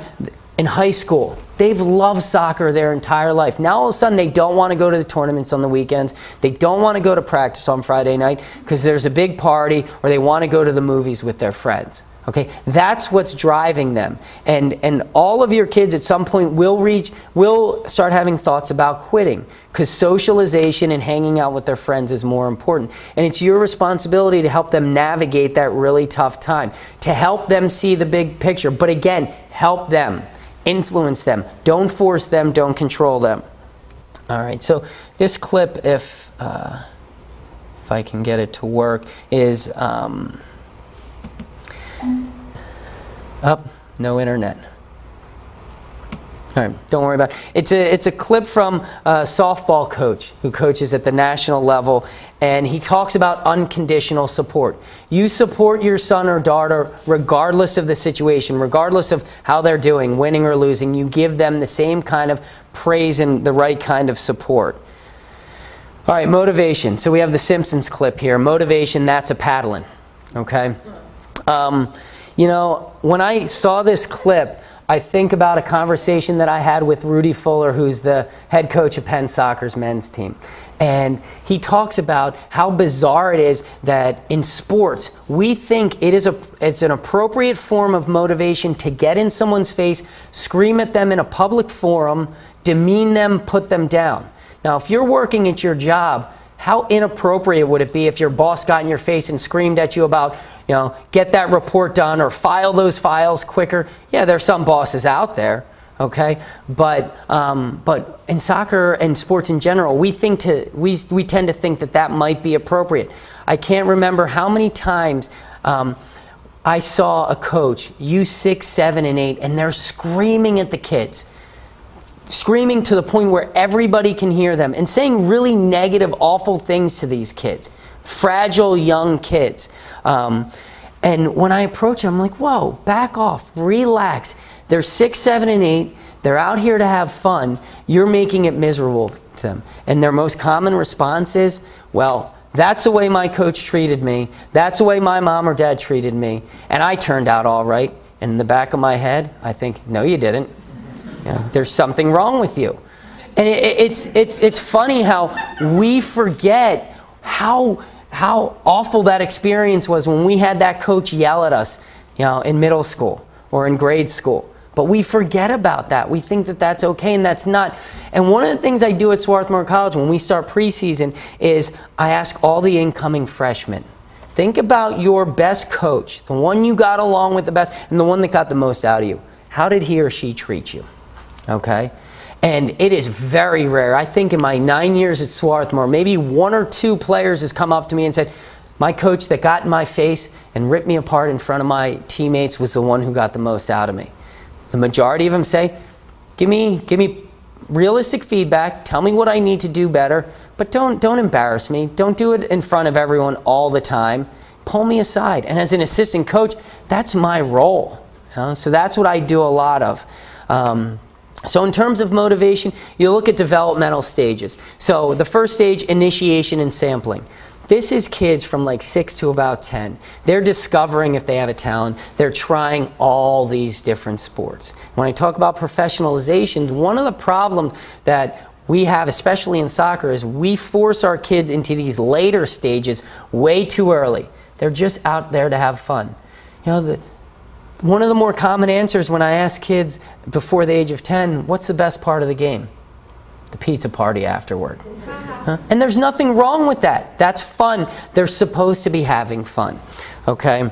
in high school, they've loved soccer their entire life. Now all of a sudden they don't want to go to the tournaments on the weekends. They don't want to go to practice on Friday night because there's a big party, or they want to go to the movies with their friends. Okay, that's what's driving them. And all of your kids at some point will start having thoughts about quitting because socialization and hanging out with their friends is more important. And it's your responsibility to help them navigate that really tough time, to help them see the big picture. But again, help them. Influence them. Don't force them. Don't control them. All right. So this clip, if I can get it to work, is no internet. All right, don't worry about it. It's a clip from a softball coach who coaches at the national level, and he talks about unconditional support. You support your son or daughter regardless of the situation, regardless of how they're doing, winning or losing. You give them the same kind of praise and the right kind of support. All right, motivation. So we have the Simpsons clip here. Motivation, that's a paddling, okay? When I saw this clip, I think about a conversation that I had with Rudy Fuller, who's the head coach of Penn Soccer's men's team. And he talks about how bizarre it is that in sports, we think it's an appropriate form of motivation to get in someone's face, scream at them in a public forum, demean them, put them down. Now, if you're working at your job, how inappropriate would it be if your boss got in your face and screamed at you about, get that report done or file those files quicker? Yeah, there's some bosses out there, okay? But in soccer and sports in general, we tend to think that might be appropriate. I can't remember how many times I saw a coach use 6, 7, and 8, and they're screaming at the kids. Screaming to the point where everybody can hear them and saying really negative, awful things to these kids. Fragile young kids. And when I approach them, I'm like, whoa, back off, relax. They're 6, 7, and 8. They're out here to have fun. You're making it miserable to them. And their most common response is, well, that's the way my coach treated me. That's the way my mom or dad treated me. And I turned out all right. And in the back of my head, I think, no, you didn't. You know, there's something wrong with you. And it's funny how we forget how awful that experience was when we had that coach yell at us, you know, in middle school or in grade school. But we forget about that. We think that that's okay, and that's not. And one of the things I do at Swarthmore College when we start preseason is I ask all the incoming freshmen, think about your best coach, the one you got along with the best, and the one that got the most out of you. How did he or she treat you? Okay? And it is very rare. I think in my 9 years at Swarthmore, maybe 1 or 2 players has come up to me and said, my coach that got in my face and ripped me apart in front of my teammates was the one who got the most out of me. The majority of them say, give me realistic feedback, tell me what I need to do better, but don't embarrass me. Don't do it in front of everyone all the time. Pull me aside. And as an assistant coach, that's my role. You know? So that's what I do a lot of. So in terms of motivation, you look at developmental stages. So the first stage, initiation and sampling. This is kids from like 6 to about 10. They're discovering if they have a talent. They're trying all these different sports. When I talk about professionalization, one of the problems that we have, especially in soccer, is we force our kids into these later stages way too early. They're just out there to have fun. You know, one of the more common answers when I ask kids before the age of 10, what's the best part of the game? The pizza party afterward. Huh? And there's nothing wrong with that. That's fun. They're supposed to be having fun. Okay?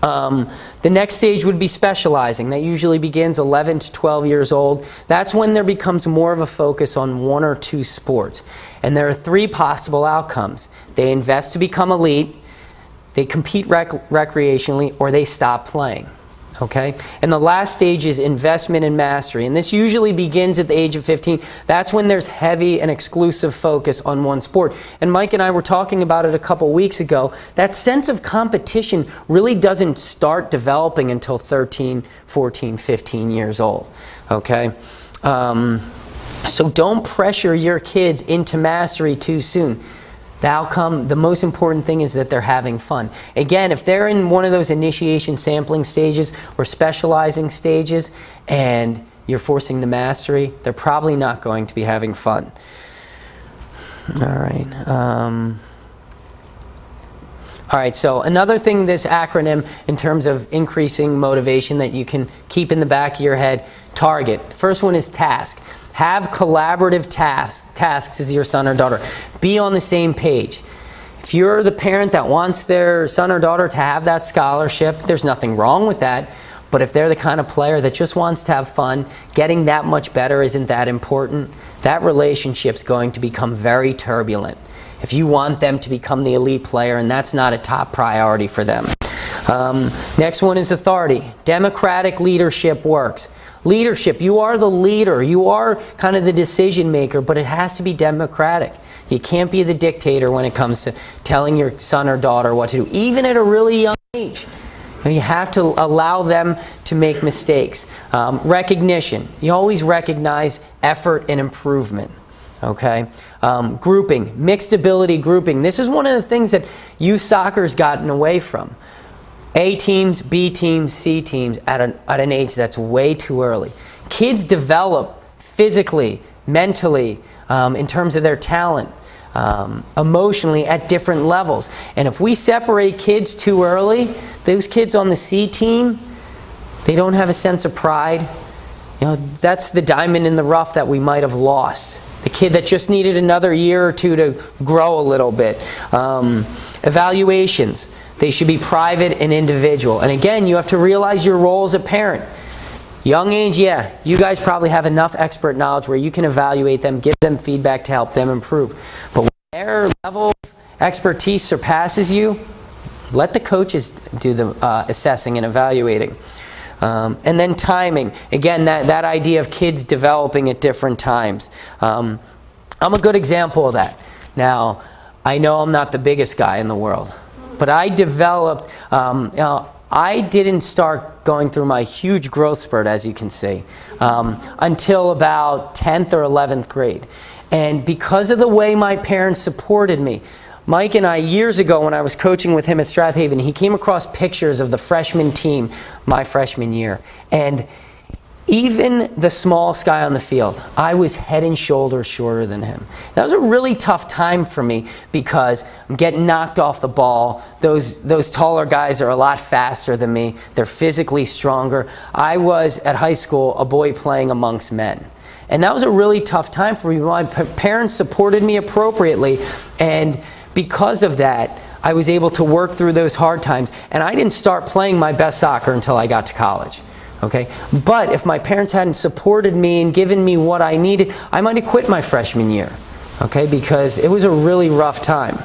The next stage would be specializing. That usually begins 11 to 12 years old. That's when there becomes more of a focus on 1 or 2 sports. And there are 3 possible outcomes. They invest to become elite, they compete recreationally, or they stop playing. Okay? And the last stage is investment and mastery. And this usually begins at the age of 15. That's when there's heavy and exclusive focus on one sport. And Mike and I were talking about it a couple weeks ago. That sense of competition really doesn't start developing until 13, 14, 15 years old. Okay? So don't pressure your kids into mastery too soon. The outcome, the most important thing is that they're having fun. Again, if they're in one of those initiation sampling stages or specializing stages and you're forcing the mastery, they're probably not going to be having fun. All right. All right, so another thing, this acronym in terms of increasing motivation that you can keep in the back of your head, target. The first one is task. Have collaborative tasks as your son or daughter. Be on the same page. If you're the parent that wants their son or daughter to have that scholarship, there's nothing wrong with that. But if they're the kind of player that just wants to have fun, getting that much better isn't that important, that relationship's going to become very turbulent. If you want them to become the elite player, and that's not a top priority for them. Next one is authority. Democratic leadership works. Leadership, you are the leader, you are kind of the decision maker, but it has to be democratic. You can't be the dictator when it comes to telling your son or daughter what to do, even at a really young age. You have to allow them to make mistakes. Recognition, you always recognize effort and improvement. Okay? Grouping, mixed ability grouping. This is one of the things that youth soccer's gotten away from. A teams, B teams, C teams at an age that's way too early. Kids develop physically, mentally, in terms of their talent, emotionally at different levels. And if we separate kids too early, those kids on the C team, they don't have a sense of pride. You know, that's the diamond in the rough that we might have lost. The kid that just needed another year or 2 to grow a little bit. Evaluations. They should be private and individual. And again, you have to realize your role as a parent. Young age, yeah, you guys probably have enough expert knowledge where you can evaluate them, give them feedback to help them improve. But when their level of expertise surpasses you, let the coaches do the assessing and evaluating. And then timing. Again, that idea of kids developing at different times. I'm a good example of that. Now, I know I'm not the biggest guy in the world, but I developed, I didn't start going through my huge growth spurt, as you can see, until about 10th or 11th grade. And because of the way my parents supported me, Mike and I, years ago when I was coaching with him at Strathaven, he came across pictures of the freshman team my freshman year. And even the smallest guy on the field, I was head and shoulders shorter than him. That was a really tough time for me because I'm getting knocked off the ball. Those taller guys are a lot faster than me. They're physically stronger. I was, at high school, a boy playing amongst men. And that was a really tough time for me. My parents supported me appropriately, and because of that, I was able to work through those hard times. And I didn't start playing my best soccer until I got to college. Okay, but if my parents hadn't supported me and given me what I needed, I might have quit my freshman year, okay, because it was a really rough time.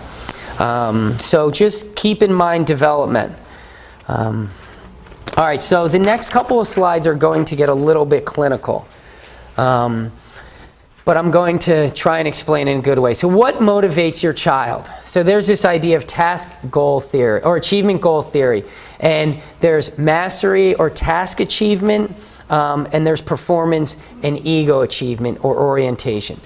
So just keep in mind development. All right, so the next couple of slides are going to get a little bit clinical, but I'm going to try and explain in a good way. So what motivates your child? So there's this idea of task goal theory, or achievement goal theory. And there's mastery or task achievement, and there's performance and ego achievement or orientation.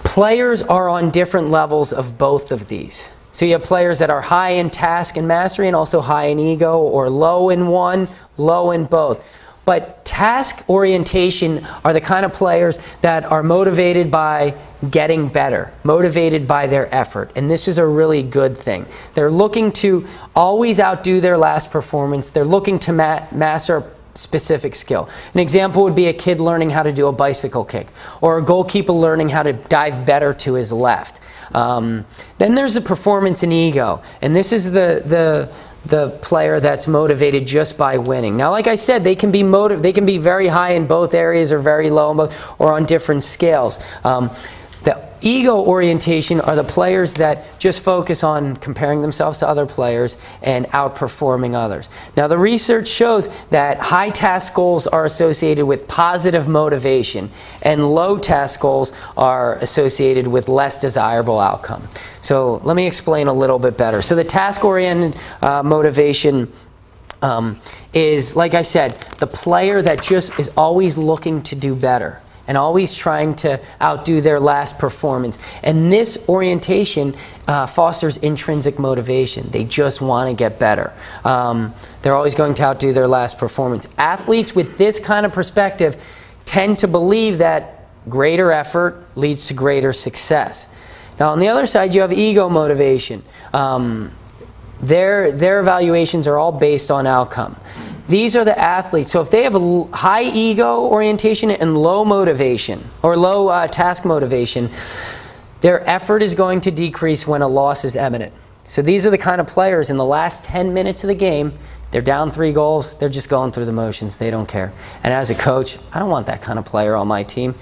Players are on different levels of both of these. So you have players that are high in task and mastery and also high in ego, or low in one, low in both. But task orientation are the kind of players that are motivated by getting better, motivated by their effort. And this is a really good thing. They're looking to always outdo their last performance. They're looking to master a specific skill. An example would be a kid learning how to do a bicycle kick, or a goalkeeper learning how to dive better to his left. Then there's the performance and ego. And this is the player that's motivated just by winning. Now, like I said, they can be very high in both areas or very low in both, or on different scales. The ego orientation are the players that just focus on comparing themselves to other players and outperforming others. Now, the research shows that high task goals are associated with positive motivation, and low task goals are associated with less desirable outcome. So let me explain a little bit better. So the task-oriented motivation is, like I said, the player that just is always looking to do better and always trying to outdo their last performance. And this orientation fosters intrinsic motivation. They just want to get better. They're always going to outdo their last performance. Athletes with this kind of perspective tend to believe that greater effort leads to greater success. Now, on the other side, you have ego motivation. Their evaluations are all based on outcome. These are the athletes. So if they have a high ego orientation and low motivation, or low task motivation, their effort is going to decrease when a loss is imminent. So these are the kind of players in the last 10 minutes of the game, they're down 3 goals, they're just going through the motions, they don't care. And as a coach, I don't want that kind of player on my team.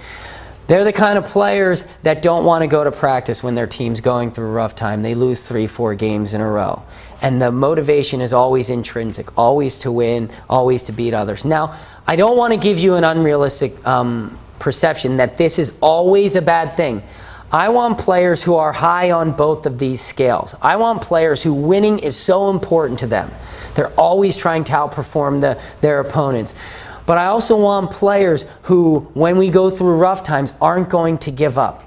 They're the kind of players that don't want to go to practice when their team's going through a rough time. They lose 3-4 games in a row. And the motivation is always intrinsic, always to win, always to beat others. Now, I don't want to give you an unrealistic perception that this is always a bad thing. I want players who are high on both of these scales. I want players who winning is so important to them. They're always trying to outperform their opponents. But I also want players who, when we go through rough times, aren't going to give up.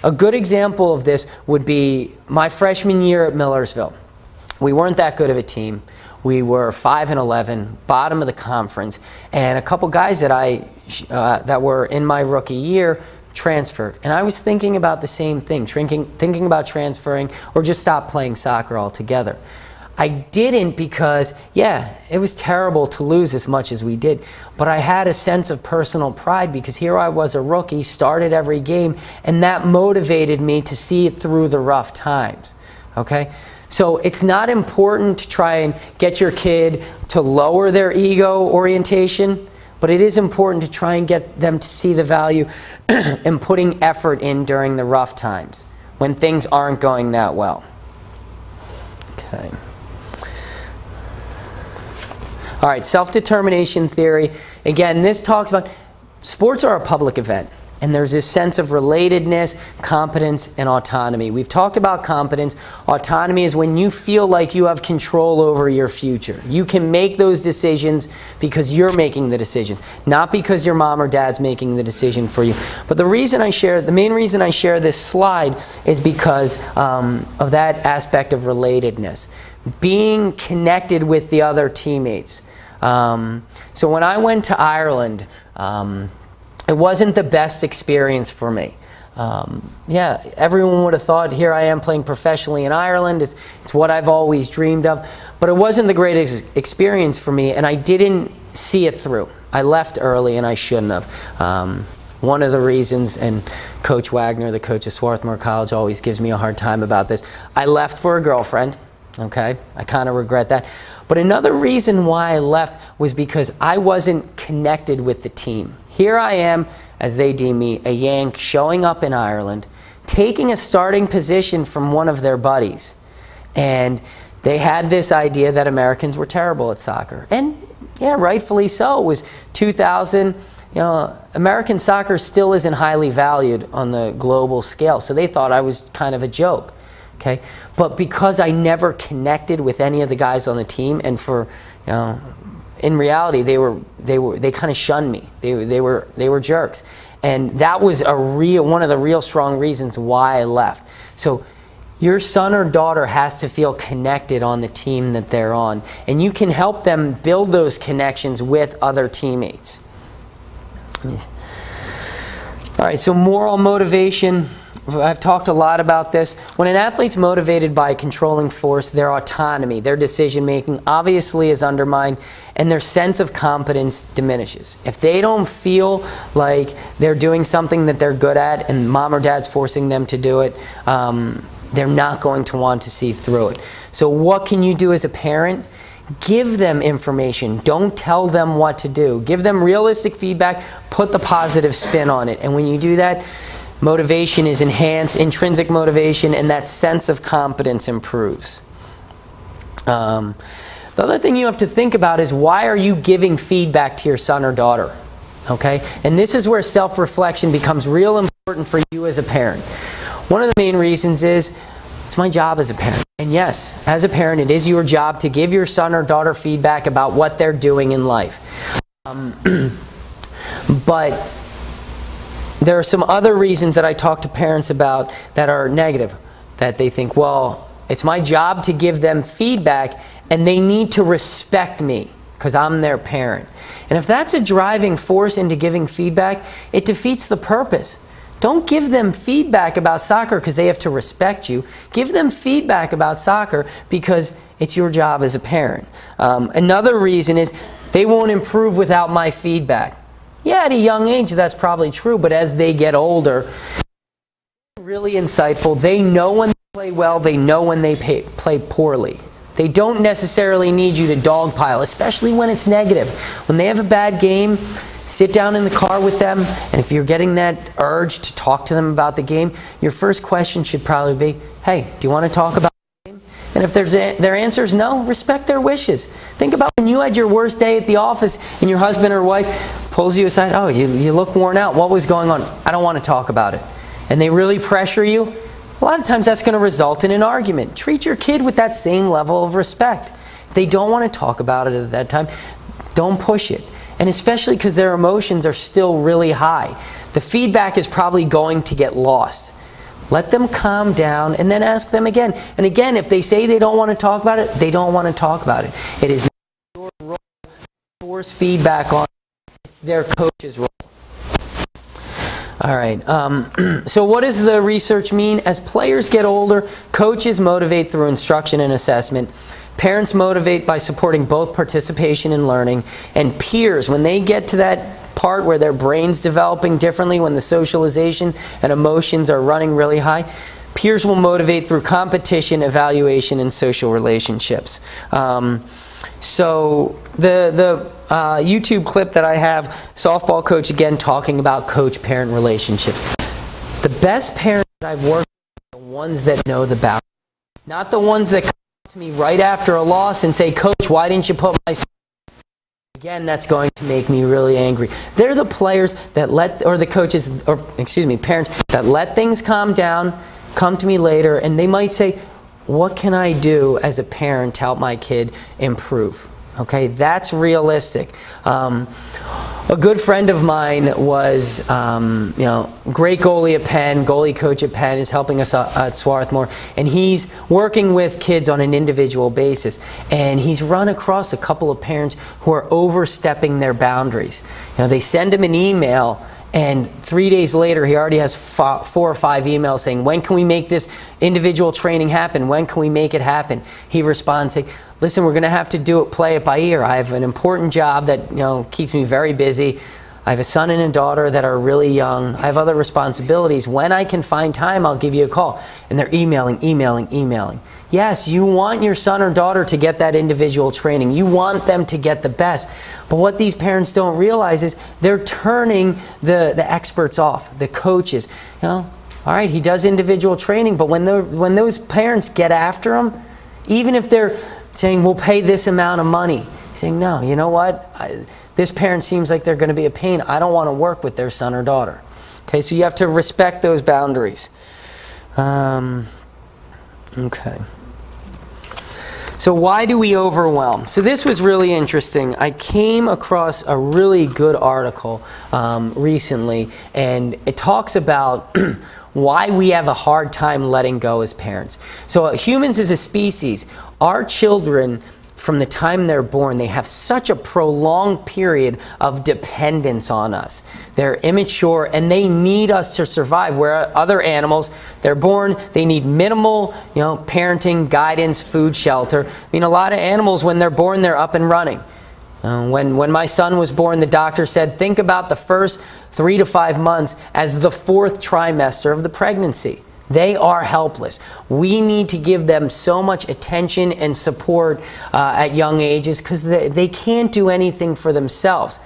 A good example of this would be my freshman year at Millersville. We weren't that good of a team. We were 5-11, bottom of the conference, and a couple guys that were in my rookie year transferred. And I was thinking about the same thing, thinking about transferring or just stop playing soccer altogether. I didn't because, yeah, it was terrible to lose as much as we did, but I had a sense of personal pride because here I was, a rookie, started every game, and that motivated me to see it through the rough times, okay? So it's not important to try and get your kid to lower their ego orientation, but it is important to try and get them to see the value in putting effort in during the rough times when things aren't going that well. Okay. All right, self-determination theory. Again, this talks about sports are a public event. And there's this sense of relatedness, competence, and autonomy. We've talked about competence. Autonomy is when you feel like you have control over your future. You can make those decisions because you're making the decision, not because your mom or dad's making the decision for you. But the main reason I share this slide is because of that aspect of relatedness. Being connected with the other teammates. So when I went to Ireland, it wasn't the best experience for me. Yeah, everyone would have thought, here I am playing professionally in Ireland. It's what I've always dreamed of. But it wasn't the greatest experience for me, and I didn't see it through. I left early, and I shouldn't have. One of the reasons, and Coach Wagner, the coach of Swarthmore College, always gives me a hard time about this. I left for a girlfriend, okay? I kind of regret that. But another reason why I left was because I wasn't connected with the team. Here I am, as they deem me, a Yank showing up in Ireland, taking a starting position from one of their buddies. And they had this idea that Americans were terrible at soccer. And yeah, rightfully so. It was 2000. You know, American soccer still isn't highly valued on the global scale. So they thought I was kind of a joke. Okay? But because I never connected with any of the guys on the team, and for, you know, in reality, they kind of shunned me. They were jerks, and that was one of the real strong reasons why I left. So your son or daughter has to feel connected on the team that they're on, and you can help them build those connections with other teammates. All right, so moral motivation. I've talked a lot about this. When an athlete's motivated by a controlling force, their autonomy, their decision-making obviously is undermined, and their sense of competence diminishes. If they don't feel like they're doing something that they're good at and mom or dad's forcing them to do it, they're not going to want to see through it. So what can you do as a parent? Give them information. Don't tell them what to do. Give them realistic feedback. Put the positive spin on it. And when you do that, motivation is enhanced, intrinsic motivation, and that sense of competence improves. The other thing you have to think about is, why are you giving feedback to your son or daughter? Okay? And this is where self-reflection becomes real important for you as a parent. One of the main reasons is, it's my job as a parent. And yes, as a parent, it is your job to give your son or daughter feedback about what they're doing in life. But there are some other reasons that I talk to parents about that are negative, that they think, well, it's my job to give them feedback, and they need to respect me because I'm their parent. And if that's a driving force into giving feedback, it defeats the purpose. Don't give them feedback about soccer because they have to respect you. Give them feedback about soccer because it's your job as a parent. Another reason is, they won't improve without my feedback. Yeah, at a young age, that's probably true, but as they get older, really insightful. They know when they play well, they know when they play poorly. They don't necessarily need you to dogpile, especially when it's negative. When they have a bad game, sit down in the car with them, and if you're getting that urge to talk to them about the game, your first question should probably be, hey, do you want to talk about the game? And if their answer is no, respect their wishes. Think about when you had your worst day at the office and your husband or wife pulls you aside, oh, you look worn out. What was going on? I don't want to talk about it. And they really pressure you. A lot of times that's going to result in an argument. Treat your kid with that same level of respect. If they don't want to talk about it at that time, don't push it. And especially because their emotions are still really high. The feedback is probably going to get lost. Let them calm down and then ask them again. And again, if they say they don't want to talk about it, they don't want to talk about it. It is not your role to force feedback on. It's their coach's role. All right. So what does the research mean? As players get older, coaches motivate through instruction and assessment. Parents motivate by supporting both participation and learning. And peers, when they get to that part where their brain's developing differently, when the socialization and emotions are running really high, peers will motivate through competition, evaluation, and social relationships. So the YouTube clip that I have, softball coach again talking about coach-parent relationships. The best parents that I've worked with are the ones that know the boundaries, not the ones that come to me right after a loss and say, Coach, why didn't you put my son? Again, that's going to make me really angry. They're the players that or the coaches, or excuse me, parents that let things calm down, come to me later, and they might say, what can I do as a parent to help my kid improve? Okay, that's realistic. A good friend of mine was, great goalie at Penn, goalie coach at Penn, is helping us at Swarthmore, and he's working with kids on an individual basis. And he's run across a couple of parents who are overstepping their boundaries. They send him an email, and 3 days later, he already has 4 or 5 emails saying, when can we make this individual training happen? When can we make it happen? He responds saying, listen, we're going to have to play it by ear. I have an important job that keeps me very busy. I have a son and a daughter that are really young. I have other responsibilities. When I can find time, I'll give you a call. And they're emailing. Yes, you want your son or daughter to get that individual training. You want them to get the best. But what these parents don't realize is they're turning the experts off, the coaches. All right, he does individual training, but when those parents get after him, even if they're saying, we'll pay this amount of money, saying, no, you know what? This parent seems like they're going to be a pain. I don't want to work with their son or daughter. Okay, so you have to respect those boundaries. Okay. So why do we overwhelm? So this was really interesting. I came across a really good article recently, and it talks about why we have a hard time letting go as parents. So humans as a species, our children, from the time they're born, they have such a prolonged period of dependence on us. They're immature and they need us to survive, where other animals, they're born, they need minimal, parenting, guidance, food, shelter. A lot of animals, when they're born, they're up and running. When my son was born, the doctor said, think about the first 3 to 5 months as the 4th trimester of the pregnancy. They are helpless. We need to give them so much attention and support at young ages because they can't do anything for themselves.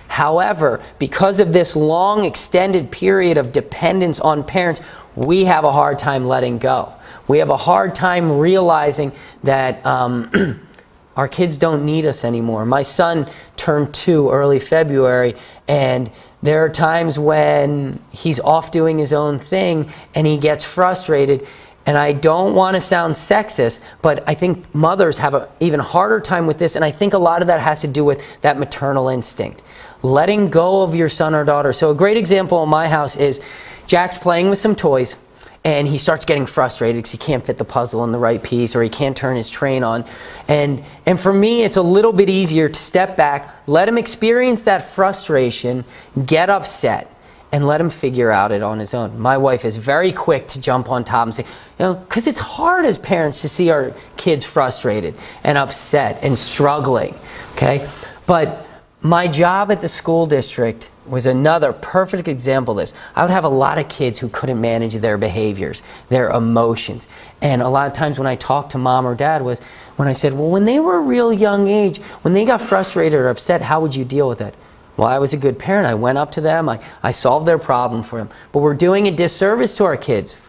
However, because of this long extended period of dependence on parents, we have a hard time letting go. We have a hard time realizing that our kids don't need us anymore. My son turned 2 early February, and there are times when he's off doing his own thing and he gets frustrated. And I don't want to sound sexist, but I think mothers have an even harder time with this, and I think a lot of that has to do with that maternal instinct. Letting go of your son or daughter. So a great example in my house is Jack's playing with some toys, and he starts getting frustrated because he can't fit the puzzle in the right piece, or he can't turn his train on. And for me, it's a little bit easier to step back, let him experience that frustration, get upset, and let him figure out it on his own. My wife is very quick to jump on top and say, because it's hard as parents to see our kids frustrated and upset and struggling, okay? But my job at the school district was another perfect example of this. I would have a lot of kids who couldn't manage their behaviors, their emotions. And a lot of times when I talked to mom or dad was when I said, well, when they were a real young age, when they got frustrated or upset, how would you deal with it? Well, I was a good parent. I went up to them. I solved their problem for them. But we're doing a disservice to our kids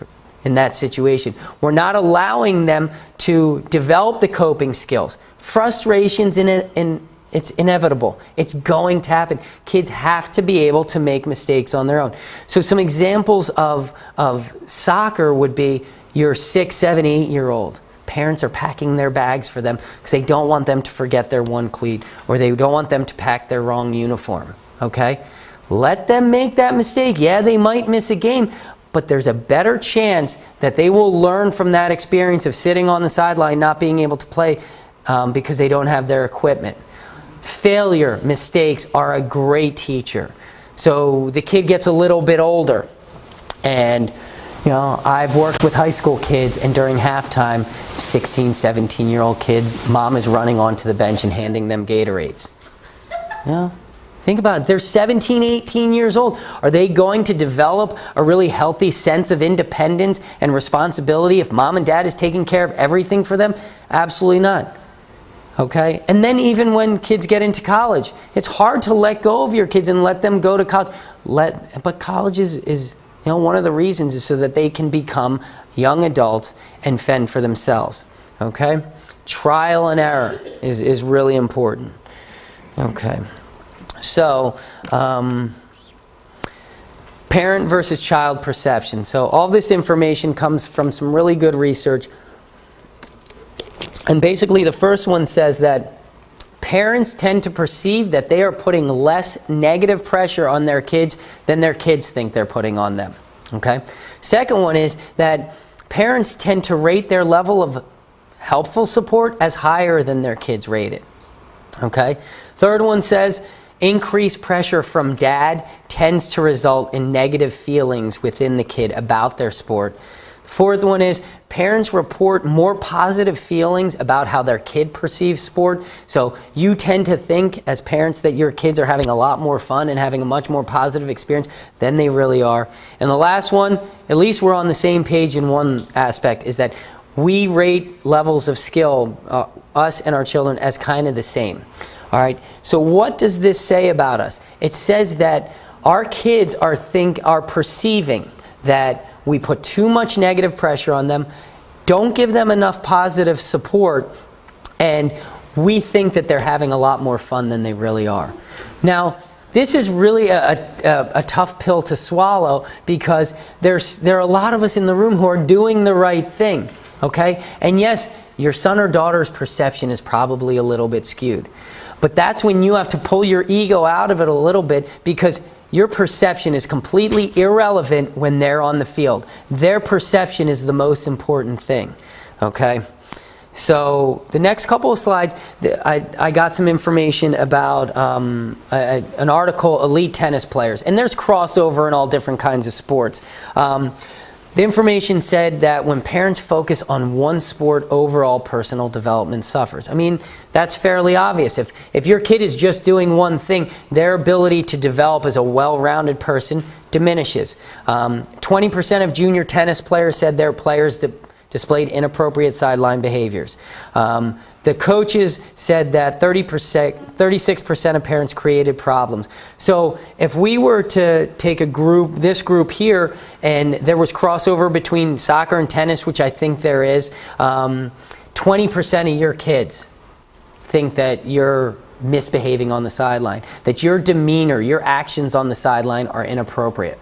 in that situation. We're not allowing them to develop the coping skills. Frustration's it's inevitable. It's going to happen. Kids have to be able to make mistakes on their own. So some examples of soccer would be your 6, 7, 8-year-old. Parents are packing their bags for them because they don't want them to forget their one cleat, or they don't want them to pack their wrong uniform, okay? Let them make that mistake. Yeah, they might miss a game, but there's a better chance that they will learn from that experience of sitting on the sideline not being able to play because they don't have their equipment. Failure, mistakes are a great teacher. So the kid gets a little bit older, and I've worked with high school kids, and during halftime, 16, 17-year-old kid, mom is running onto the bench and handing them Gatorades. Think about it. They're 17, 18 years old. Are they going to develop a really healthy sense of independence and responsibility if mom and dad is taking care of everything for them? Absolutely not. Okay? And then even when kids get into college, it's hard to let go of your kids and let them go to college. But college is one of the reasons is so that they can become young adults and fend for themselves. Okay? Trial and error is really important. Okay. So, parent versus child perception. So all this information comes from some really good research. And basically the first one says that parents tend to perceive that they are putting less negative pressure on their kids than their kids think they're putting on them. Okay? Second one is that parents tend to rate their level of helpful support as higher than their kids rate it. Okay? Third one says increased pressure from dad tends to result in negative feelings within the kid about their sport. Fourth one is parents report more positive feelings about how their kid perceives sport. So you tend to think as parents that your kids are having a lot more fun and having a much more positive experience than they really are. And the last one, at least we're on the same page in one aspect, is that we rate levels of skill, us and our children, as kind of the same. All right. So what does this say about us? It says that our kids are perceiving that we put too much negative pressure on them, don't give them enough positive support, and we think that they're having a lot more fun than they really are. Now, this is really a tough pill to swallow, because there are a lot of us in the room who are doing the right thing, okay? And yes, your son or daughter's perception is probably a little bit skewed. But that's when you have to pull your ego out of it a little bit, because your perception is completely irrelevant when they're on the field. Their perception is the most important thing, okay? So the next couple of slides, I got some information about an article, Elite Tennis Players. And there's crossover in all different kinds of sports. The information said that when parents focus on one sport, overall personal development suffers. I mean, that's fairly obvious. If your kid is just doing one thing, their ability to develop as a well-rounded person diminishes. 20% of junior tennis players said their players displayed inappropriate sideline behaviors. The coaches said that 36% of parents created problems. So if we were to take this group here, and there was crossover between soccer and tennis, which I think there is, 20% of your kids think that you're misbehaving on the sideline, that your demeanor, your actions on the sideline are inappropriate.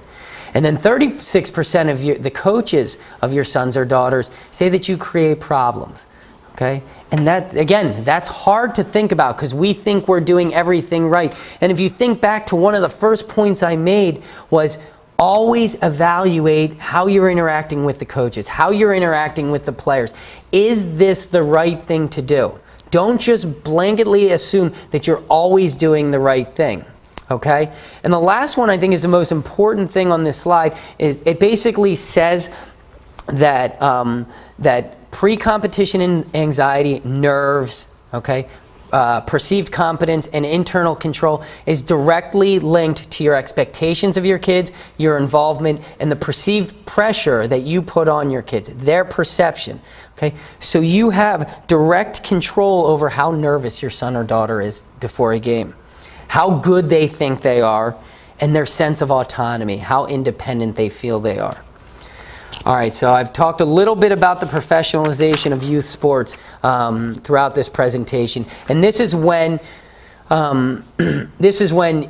And then 36% of the coaches of your sons or daughters say that you create problems. Okay? And that, again, that's hard to think about, because we think we're doing everything right. And if you think back to one of the first points I made, was always evaluate how you're interacting with the coaches, how you're interacting with the players. Is this the right thing to do? Don't just blanketly assume that you're always doing the right thing. Okay? And the last one I think is the most important thing on this slide. Is it basically says that, that pre-competition anxiety, nerves, okay, perceived competence, and internal control is directly linked to your expectations of your kids, your involvement, and the perceived pressure that you put on your kids, their perception. Okay? So you have direct control over how nervous your son or daughter is before a game, how good they think they are, and their sense of autonomy, how independent they feel they are. All right, so I've talked a little bit about the professionalization of youth sports throughout this presentation, and this is when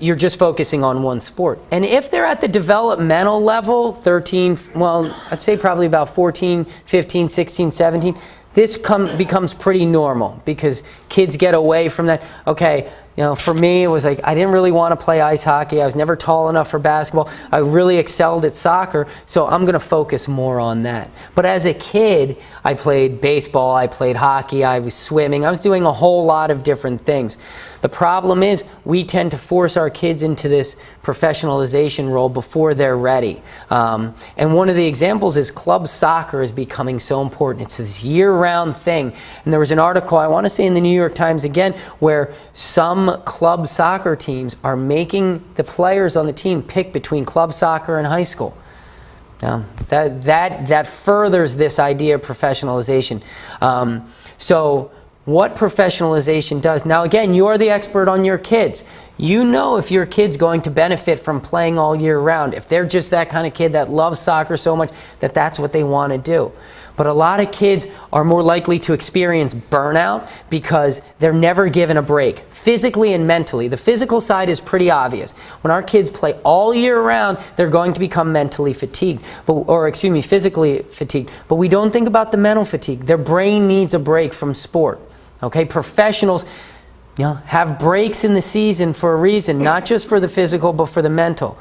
you're just focusing on one sport. And if they're at the developmental level, 13, well, I'd say probably about 14, 15, 16, 17, this becomes pretty normal, because kids get away from that. Okay, you know, for me, it was like, I didn't really want to play ice hockey. I was never tall enough for basketball. I really excelled at soccer, so I'm going to focus more on that. But as a kid, I played baseball, I played hockey, I was swimming. I was doing a whole lot of different things. The problem is we tend to force our kids into this professionalization role before they're ready. And one of the examples is club soccer is becoming so important. It's this year-round thing. And there was an article, I want to say in the New York Times again, where some club soccer teams are making the players on the team pick between club soccer and high school. Now, that furthers this idea of professionalization. So what professionalization does, now again, you're the expert on your kids. You know if your kid's going to benefit from playing all year round. If they're just that kind of kid that loves soccer so much that that's what they want to do. But a lot of kids are more likely to experience burnout because they're never given a break, physically and mentally. The physical side is pretty obvious. When our kids play all year round, they're going to become mentally fatigued, physically fatigued. But we don't think about the mental fatigue. Their brain needs a break from sport. Okay, professionals, have breaks in the season for a reason, not just for the physical, but for the mental.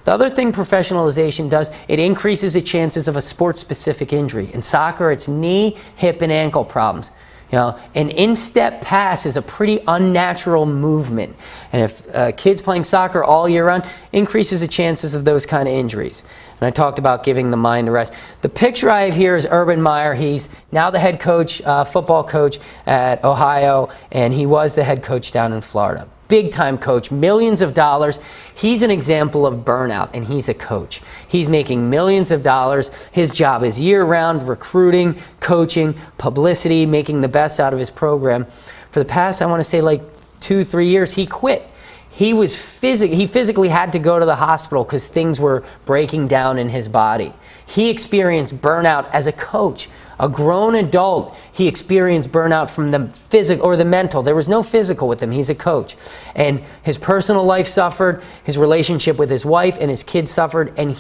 The other thing professionalization does, it increases the chances of a sport-specific injury. In soccer, it's knee, hip, and ankle problems. An in-step pass is a pretty unnatural movement. And if kids playing soccer all year round, increases the chances of those kind of injuries. And I talked about giving the mind a rest. The picture I have here is Urban Meyer. He's now the head coach, football coach at Ohio, and he was the head coach down in Florida. Big-time coach, millions of dollars. He's an example of burnout, and he's a coach. He's making millions of dollars. His job is year-round, recruiting, coaching, publicity, making the best out of his program. For the past, I want to say like 2-3 years, he quit. He physically had to go to the hospital because things were breaking down in his body. He experienced burnout as a coach. A grown adult, he experienced burnout from the physical or the mental. There was no physical with him. He's a coach. And his personal life suffered, his relationship with his wife and his kids suffered, and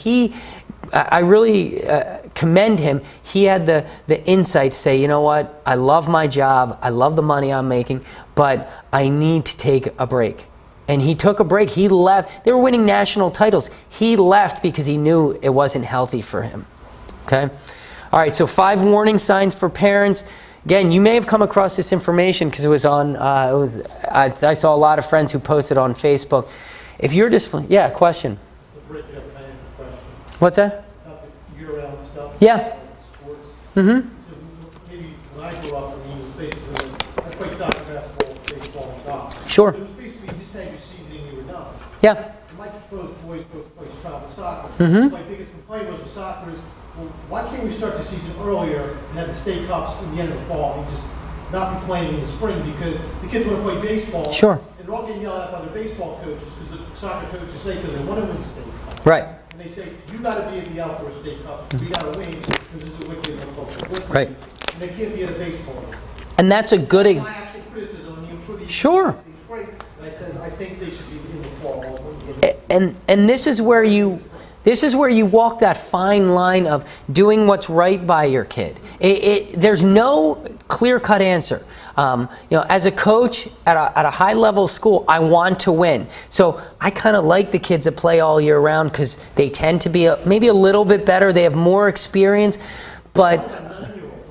I really commend him. He had the insight to say, you know what, I love my job, I love the money I'm making, but I need to take a break. And he took a break. He left. They were winning national titles. He left because he knew it wasn't healthy for him. Okay? All right, so 5 warning signs for parents. Again, you may have come across this information because it was on, I saw a lot of friends who posted on Facebook. If you're yeah, question. What's that? Year-round stuff. Yeah. Sports. Mm-hmm. So maybe when I grew up, I mean, it was basically, I played soccer, basketball, baseball, and golf. Sure. So it was basically, you just had your season and you were done. Yeah. Both boys played travel soccer. Mm-hmm. My biggest complaint was with soccer is, well, why can't we start the season earlier and have the state cups in the end of the fall and just not be playing in the spring, because the kids want to play baseball. Sure. And they're all getting yelled at by their baseball coaches because the soccer coaches say because they want to win state cups. Right. And they say, you got to be at the outdoor state cups. We got to win because this is a wicked publicity. Right. And they can't be at a baseball. And that's a good My actual criticism, and I'm sure these Sure. things great, and I says I think they should be in the fall. And this is where you walk that fine line of doing what's right by your kid. There's no clear-cut answer. As a coach at a high-level school, I want to win. So I kind of like the kids that play all year round because they tend to be maybe a little bit better. They have more experience, but.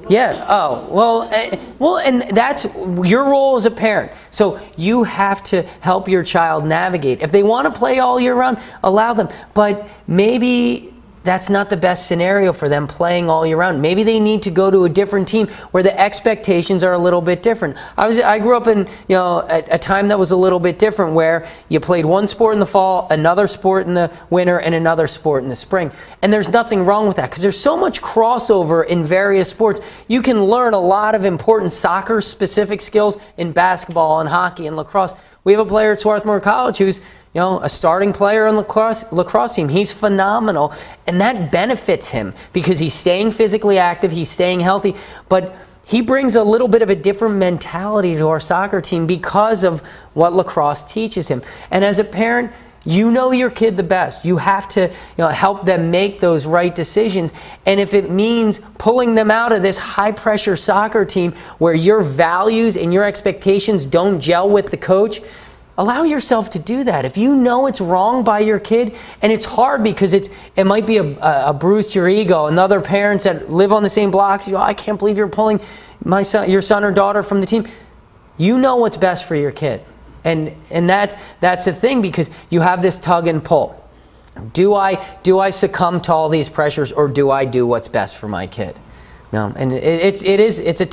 Yeah. Oh, well, and that's your role as a parent. So you have to help your child navigate. If they want to play all year round, allow them. But maybe that's not the best scenario for them playing all year round. Maybe they need to go to a different team where the expectations are a little bit different. I grew up in a time that was a little bit different, where you played one sport in the fall, another sport in the winter, and another sport in the spring. And there's nothing wrong with that because there's so much crossover in various sports. You can learn a lot of important soccer-specific skills in basketball and hockey and lacrosse. We have a player at Swarthmore College who's a starting player on the lacrosse team. He's phenomenal, and that benefits him because he's staying physically active, he's staying healthy, but he brings a little bit of a different mentality to our soccer team because of what lacrosse teaches him. And as a parent, you know your kid the best. You have to help them make those right decisions. And if it means pulling them out of this high-pressure soccer team where your values and your expectations don't gel with the coach, allow yourself to do that. If you know it's wrong by your kid, and it's hard because it might be a bruise to your ego, and other parents that live on the same block, I can't believe you're pulling your son or daughter from the team. You know what's best for your kid. And that's the thing, because you have this tug and pull. Do I succumb to all these pressures, or do I do what's best for my kid? And it's a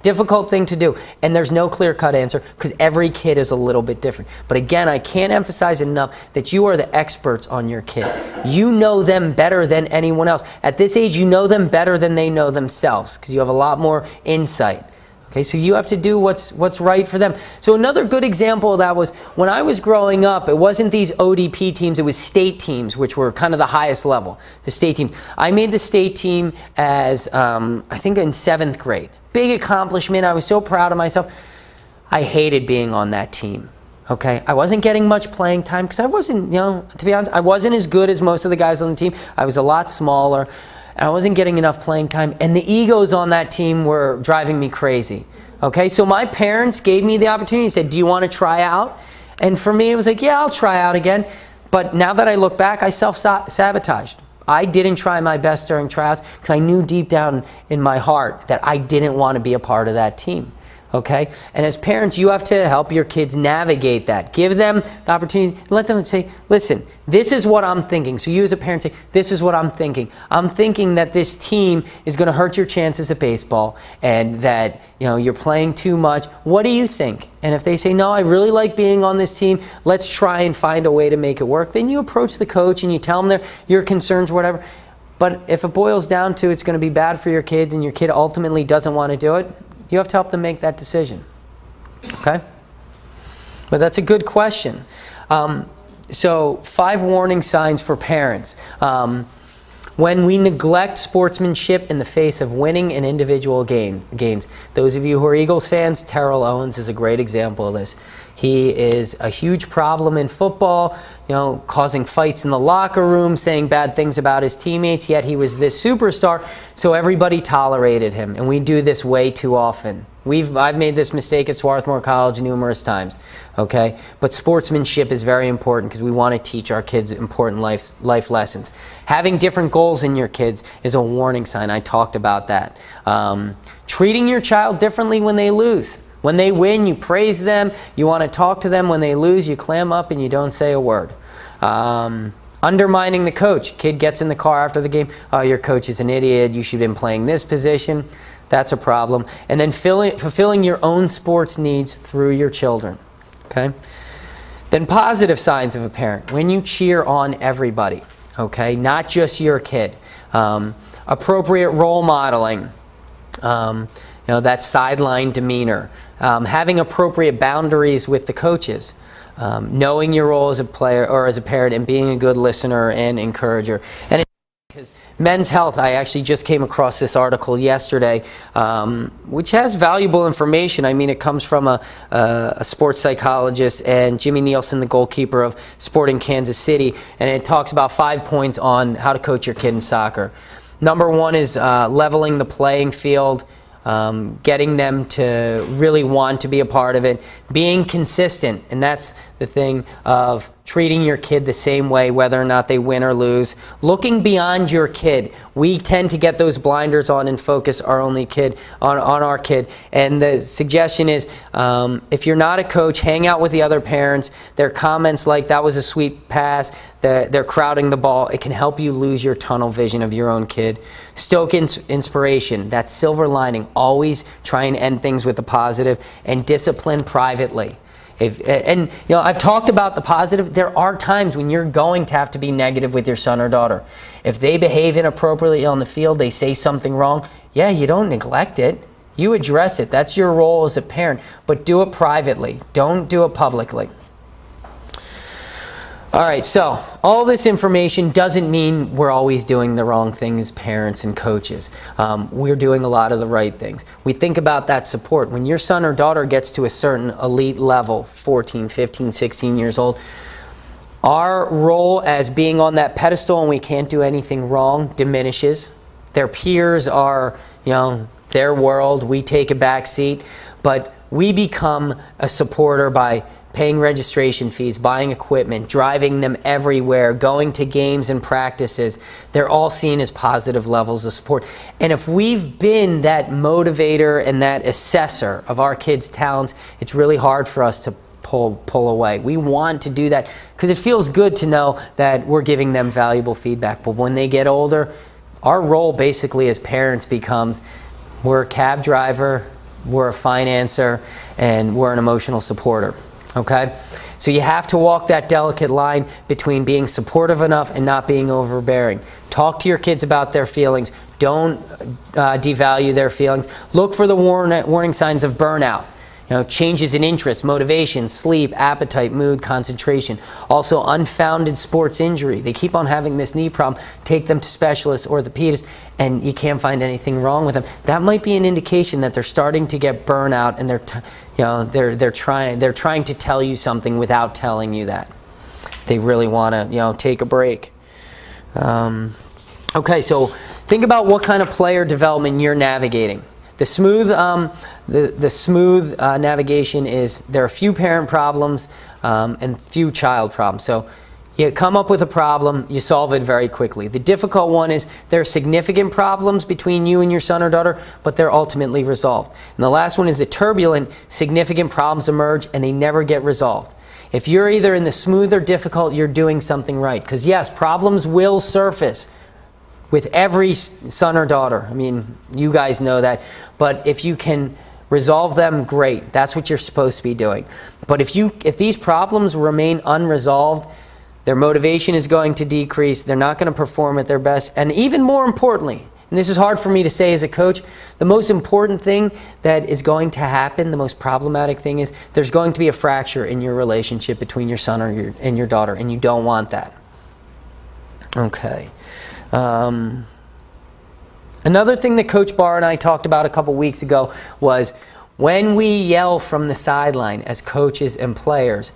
difficult thing to do, and there's no clear-cut answer because every kid is a little bit different. But again, I can't emphasize enough that you are the experts on your kid. You know them better than anyone else. At this age, you know them better than they know themselves because you have a lot more insight. Okay, so you have to do what's right for them. So another good example of that was when I was growing up, it wasn't these ODP teams, it was state teams, which were kind of the highest level, the state teams. I made the state team as, I think in 7th grade. Big accomplishment, I was so proud of myself. I hated being on that team, okay? I wasn't getting much playing time because I wasn't, to be honest, I wasn't as good as most of the guys on the team. I was a lot smaller. I wasn't getting enough playing time, and the egos on that team were driving me crazy. Okay, so my parents gave me the opportunity, said, do you want to try out? And for me, it was like, yeah, I'll try out again. But now that I look back, I self-sabotaged. I didn't try my best during tryouts because I knew deep down in my heart that I didn't want to be a part of that team. Okay? And as parents, you have to help your kids navigate that. Give them the opportunity, let them say, listen, this is what I'm thinking. So you as a parent say, this is what I'm thinking. I'm thinking that this team is going to hurt your chances at baseball and that you're playing too much. What do you think? And if they say, no, I really like being on this team, let's try and find a way to make it work, then you approach the coach and you tell them your concerns or whatever. But if it boils down to it's going to be bad for your kids and your kid ultimately doesn't want to do it, you have to help them make that decision, okay? But that's a good question. So 5 warning signs for parents. When we neglect sportsmanship in the face of winning an individual games. Those of you who are Eagles fans, Terrell Owens is a great example of this. He is a huge problem in football, causing fights in the locker room, saying bad things about his teammates, yet he was this superstar, so everybody tolerated him, and we do this way too often. I've made this mistake at Swarthmore College numerous times, okay? But sportsmanship is very important because we want to teach our kids important life lessons. Having different goals in your kids is a warning sign. I talked about that. Treating your child differently when they lose. When they win, you praise them. You want to talk to them. When they lose, you clam up and you don't say a word. Undermining the coach. Kid gets in the car after the game. Oh, your coach is an idiot. You should have been playing this position. That's a problem. And then fulfilling your own sports needs through your children. Okay? Then positive signs of a parent. When you cheer on everybody. Okay? Not just your kid. Appropriate role modeling. That sideline demeanor. Having appropriate boundaries with the coaches. Knowing your role as a player or as a parent and being a good listener and encourager. And because Men's Health, I actually just came across this article yesterday, which has valuable information. I mean, it comes from a sports psychologist and Jimmy Nielsen, the goalkeeper of Sporting Kansas City, and it talks about 5 points on how to coach your kid in soccer. Number 1 is leveling the playing field. Getting them to really want to be a part of it, being consistent, and that's the thing of treating your kid the same way whether or not they win or lose. Looking beyond your kid. We tend to get those blinders on and focus on our kid. And the suggestion is, if you're not a coach, hang out with the other parents. Their comments like, that was a sweet pass, they're crowding the ball. It can help you lose your tunnel vision of your own kid. Stoke inspiration, that silver lining. Always try and end things with a positive, and discipline privately. I've talked about the positive. There are times when you're going to have to be negative with your son or daughter. If they behave inappropriately on the field, they say something wrong, yeah, you don't neglect it. You address it. That's your role as a parent. But do it privately. Don't do it publicly. All right, so all this information doesn't mean we're always doing the wrong thing as parents and coaches. We're doing a lot of the right things. We think about that support. When your son or daughter gets to a certain elite level, 14, 15, 16 years old, our role as being on that pedestal and we can't do anything wrong diminishes. Their peers are, their world. We take a back seat. But we become a supporter by paying registration fees, buying equipment, driving them everywhere, going to games and practices. They're all seen as positive levels of support. And if we've been that motivator and that assessor of our kids' talents, it's really hard for us to pull away. We want to do that because it feels good to know that we're giving them valuable feedback. But when they get older, our role basically as parents becomes, we're a cab driver, we're a financer, and we're an emotional supporter. Okay? So you have to walk that delicate line between being supportive enough and not being overbearing. Talk to your kids about their feelings. Don't devalue their feelings. Look for the warning signs of burnout. Changes in interest, motivation, sleep, appetite, mood, concentration. Also, unfounded sports injury. They keep on having this knee problem. Take them to specialists, orthopedists, and you can't find anything wrong with them. That might be an indication that they're starting to get burnout, and they're trying to tell you something without telling you that. They really want to take a break. Okay, so think about what kind of player development you're navigating. The smooth navigation is there are few parent problems and few child problems. So you come up with a problem, you solve it very quickly. The difficult one is there are significant problems between you and your son or daughter, but they're ultimately resolved. And the last one is the turbulent, significant problems emerge and they never get resolved. If you're either in the smooth or difficult, you're doing something right. Because yes, problems will surface with every son or daughter. I mean, you guys know that. But if you can resolve them, great. That's what you're supposed to be doing. But if these problems remain unresolved, their motivation is going to decrease. They're not going to perform at their best. And even more importantly, and this is hard for me to say as a coach, the most important thing that is going to happen, the most problematic thing is there's going to be a fracture in your relationship between your son and your daughter, and you don't want that. Okay. Another thing that Coach Barr and I talked about a couple weeks ago was when we yell from the sideline as coaches and players,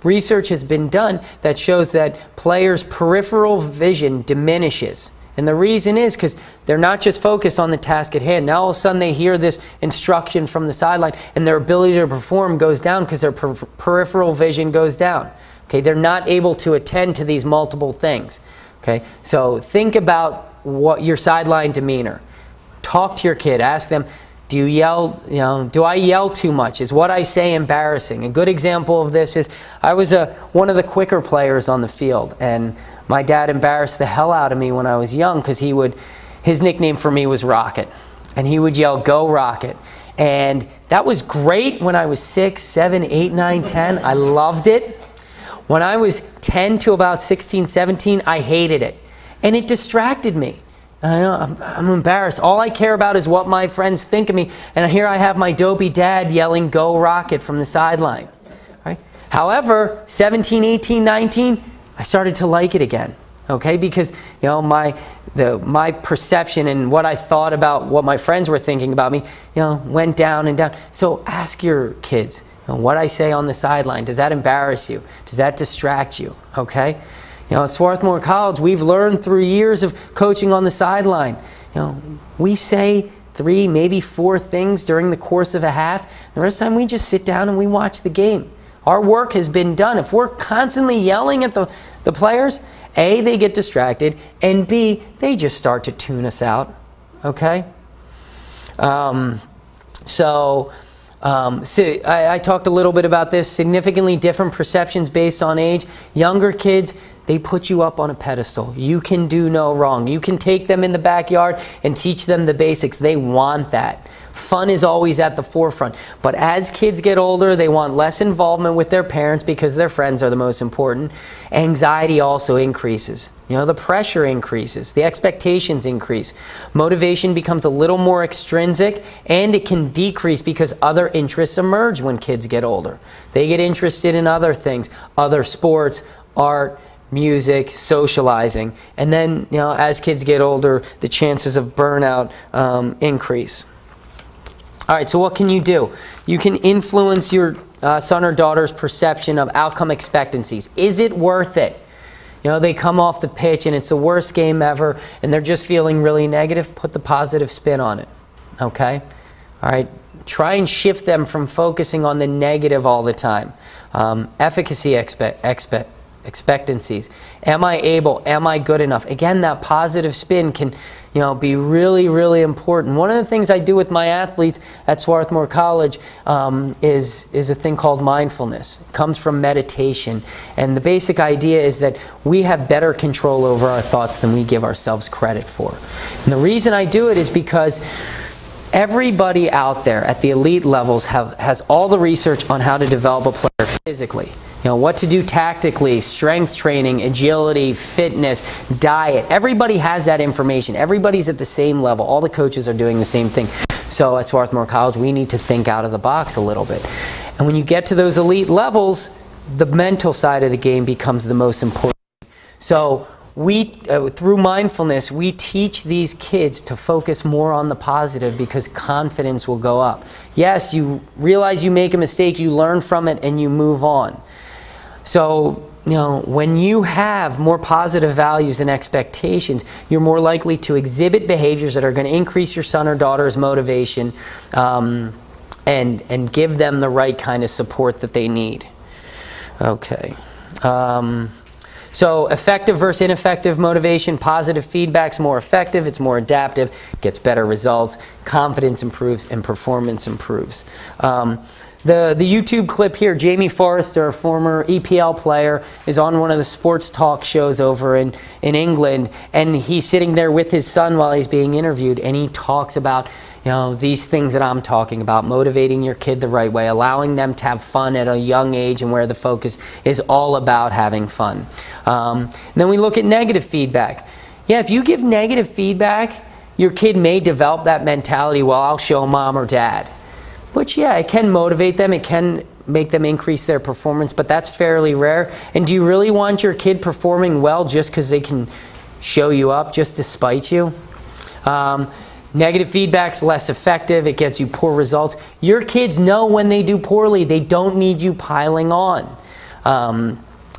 research has been done that shows that players' peripheral vision diminishes. And the reason is because they're not just focused on the task at hand. Now all of a sudden they hear this instruction from the sideline and their ability to perform goes down because their peripheral vision goes down. Okay, they're not able to attend to these multiple things. Okay, so think about what your sideline demeanor. Talk to your kid. Ask them, do you yell, do I yell too much? Is what I say embarrassing? A good example of this is I was one of the quicker players on the field, and my dad embarrassed the hell out of me when I was young because his nickname for me was Rocket, and he would yell, "Go Rocket." And that was great when I was 6, 7, 8, 9, 10. I loved it. When I was 10 to about 16, 17, I hated it. And it distracted me. I'm embarrassed. All I care about is what my friends think of me. And here I have my dopey dad yelling, "Go Rocket" from the sideline. Right? However, 17, 18, 19, I started to like it again. Okay? Because my perception and what I thought about what my friends were thinking about me, went down and down. So ask your kids, what I say on the sideline, does that embarrass you? Does that distract you? Okay? At Swarthmore College, we've learned through years of coaching on the sideline. We say 3, maybe 4 things during the course of a half. The rest of the time, we just sit down and we watch the game. Our work has been done. If we're constantly yelling at the players, A, they get distracted, and B, they just start to tune us out. Okay? I talked a little bit about this. Significantly different perceptions based on age. Younger kids, they put you up on a pedestal. You can do no wrong. You can take them in the backyard and teach them the basics. They want that. Fun is always at the forefront. But as kids get older, they want less involvement with their parents because their friends are the most important. Anxiety also increases. The pressure increases. The expectations increase. Motivation becomes a little more extrinsic, and it can decrease because other interests emerge when kids get older. They get interested in other things, other sports, art, music, socializing. And then, as kids get older, the chances of burnout increase. All right, so what can you do? You can influence your son or daughter's perception of outcome expectancies. Is it worth it? They come off the pitch and it's the worst game ever and they're just feeling really negative. Put the positive spin on it, okay? All right, try and shift them from focusing on the negative all the time. Efficacy expectancies. Am I able? Am I good enough? Again, that positive spin can be really, really important. One of the things I do with my athletes at Swarthmore College is a thing called mindfulness. It comes from meditation. And the basic idea is that we have better control over our thoughts than we give ourselves credit for. And the reason I do it is because everybody out there at the elite levels has all the research on how to develop a player physically. what to do tactically, strength training, agility, fitness, diet. Everybody has that information. Everybody's at the same level. All the coaches are doing the same thing. So at Swarthmore College, we need to think out of the box a little bit. And when you get to those elite levels, the mental side of the game becomes the most important. So through mindfulness, we teach these kids to focus more on the positive because confidence will go up. Yes, you realize you make a mistake, you learn from it, and you move on. So, when you have more positive values and expectations, you're more likely to exhibit behaviors that are going to increase your son or daughter's motivation and give them the right kind of support that they need. Okay. So effective versus ineffective motivation, positive feedback's more effective, it's more adaptive, gets better results, confidence improves, and performance improves. The YouTube clip here, Jamie Forrester, a former EPL player, is on one of the sports talk shows over in England, and he's sitting there with his son while he's being interviewed, and he talks about these things that I'm talking about, motivating your kid the right way, allowing them to have fun at a young age, and where the focus is all about having fun. Then we look at negative feedback. Yeah, if you give negative feedback, your kid may develop that mentality, well, I'll show mom or dad. Which, yeah, it can motivate them, it can make them increase their performance, but that's fairly rare. And do you really want your kid performing well just because they can show you up, just to spite you? Negative feedback's less effective, it gets you poor results. Your kids know when they do poorly, they don't need you piling on.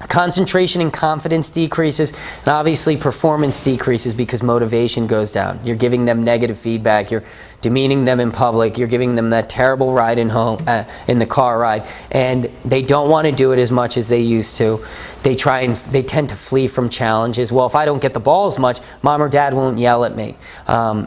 Concentration and confidence decreases, and obviously performance decreases because motivation goes down. You're giving them negative feedback, you're demeaning them in public, you're giving them that terrible ride in the car ride, and they don't want to do it as much as they used to. They tend to flee from challenges. Well, if I don't get the ball as much, mom or dad won't yell at me.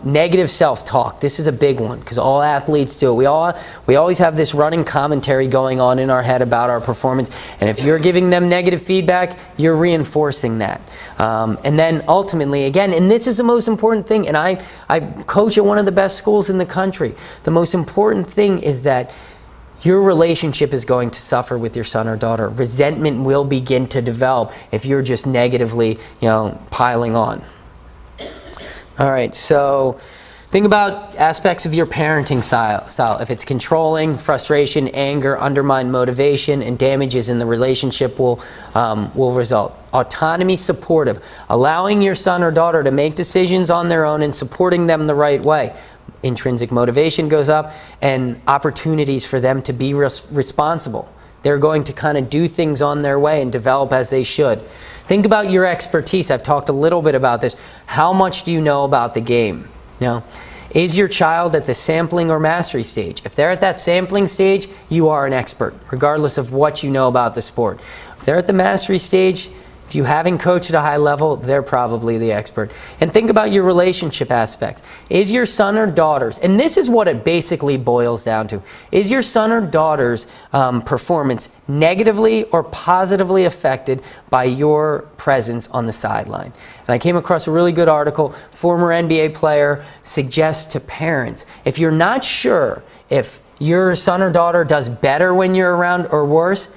Negative self-talk. This is a big one because all athletes do it. We always have this running commentary going on in our head about our performance, and if you're giving them negative feedback, you're reinforcing that. And then ultimately, again, and this is the most important thing, and I coach at one of the best schools in the country. The most important thing is that your relationship is going to suffer with your son or daughter. Resentment will begin to develop if you're just negatively, piling on. All right, so think about aspects of your parenting style. If it's controlling, frustration, anger, undermine motivation, and damages in the relationship will result. Autonomy, supportive, allowing your son or daughter to make decisions on their own and supporting them the right way. Intrinsic motivation goes up, and opportunities for them to be responsible. They're going to kind of do things on their way and develop as they should. Think about your expertise. I've talked a little bit about this. How much do you know about the game? Is your child at the sampling or mastery stage? If they're at that sampling stage, you are an expert, regardless of what you know about the sport. If they're at the mastery stage, if you haven't coached at a high level, they're probably the expert. And think about your relationship aspects. Is your son or daughter's, and this is what it basically boils down to, is your son or daughter's performance negatively or positively affected by your presence on the sideline? And I came across a really good article. Former NBA player suggests to parents, if you're not sure if your son or daughter does better when you're around or worse,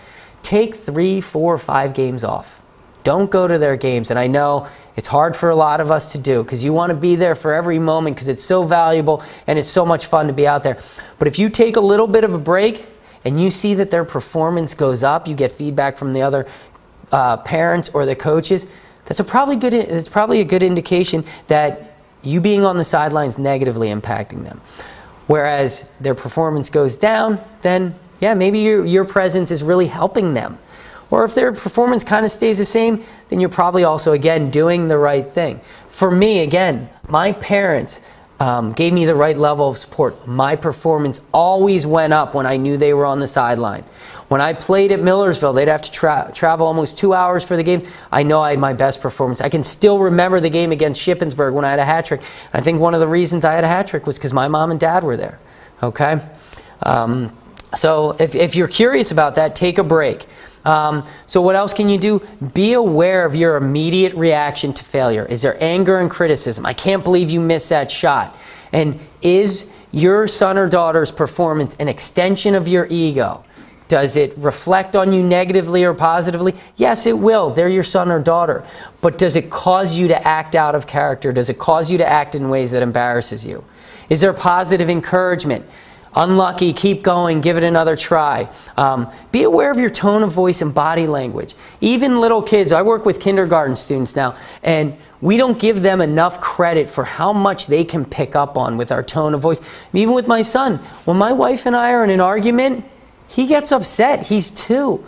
take 3, 4, 5 games off. Don't go to their games. And I know it's hard for a lot of us to do because you want to be there for every moment because it's so valuable and it's so much fun to be out there. But if you take a little bit of a break and you see that their performance goes up, you get feedback from the other parents or the coaches, it's probably a good indication that you being on the sidelines negatively impacting them. Whereas their performance goes down, then yeah, maybe your presence is really helping them. Or if their performance kind of stays the same, then you're probably also, again, doing the right thing. For me, again, my parents gave me the right level of support. My performance always went up when I knew they were on the sideline. When I played at Millersville, they'd have to travel almost 2 hours for the game. I know I had my best performance. I can still remember the game against Shippensburg when I had a hat trick. I think one of the reasons I had a hat trick was because my mom and dad were there. Okay? So if you're curious about that, take a break. So what else can you do? Be aware of your immediate reaction to failure. Is there anger and criticism? I can't believe you missed that shot. And is your son or daughter's performance an extension of your ego? Does it reflect on you negatively or positively? Yes, it will. They're your son or daughter. But does it cause you to act out of character? Does it cause you to act in ways that embarrasses you? Is there positive encouragement? Unlucky, keep going, give it another try. Be aware of your tone of voice and body language. Even little kids, I work with kindergarten students now, and we don't give them enough credit for how much they can pick up on with our tone of voice. Even with my son, when my wife and I are in an argument, he gets upset. He's 2.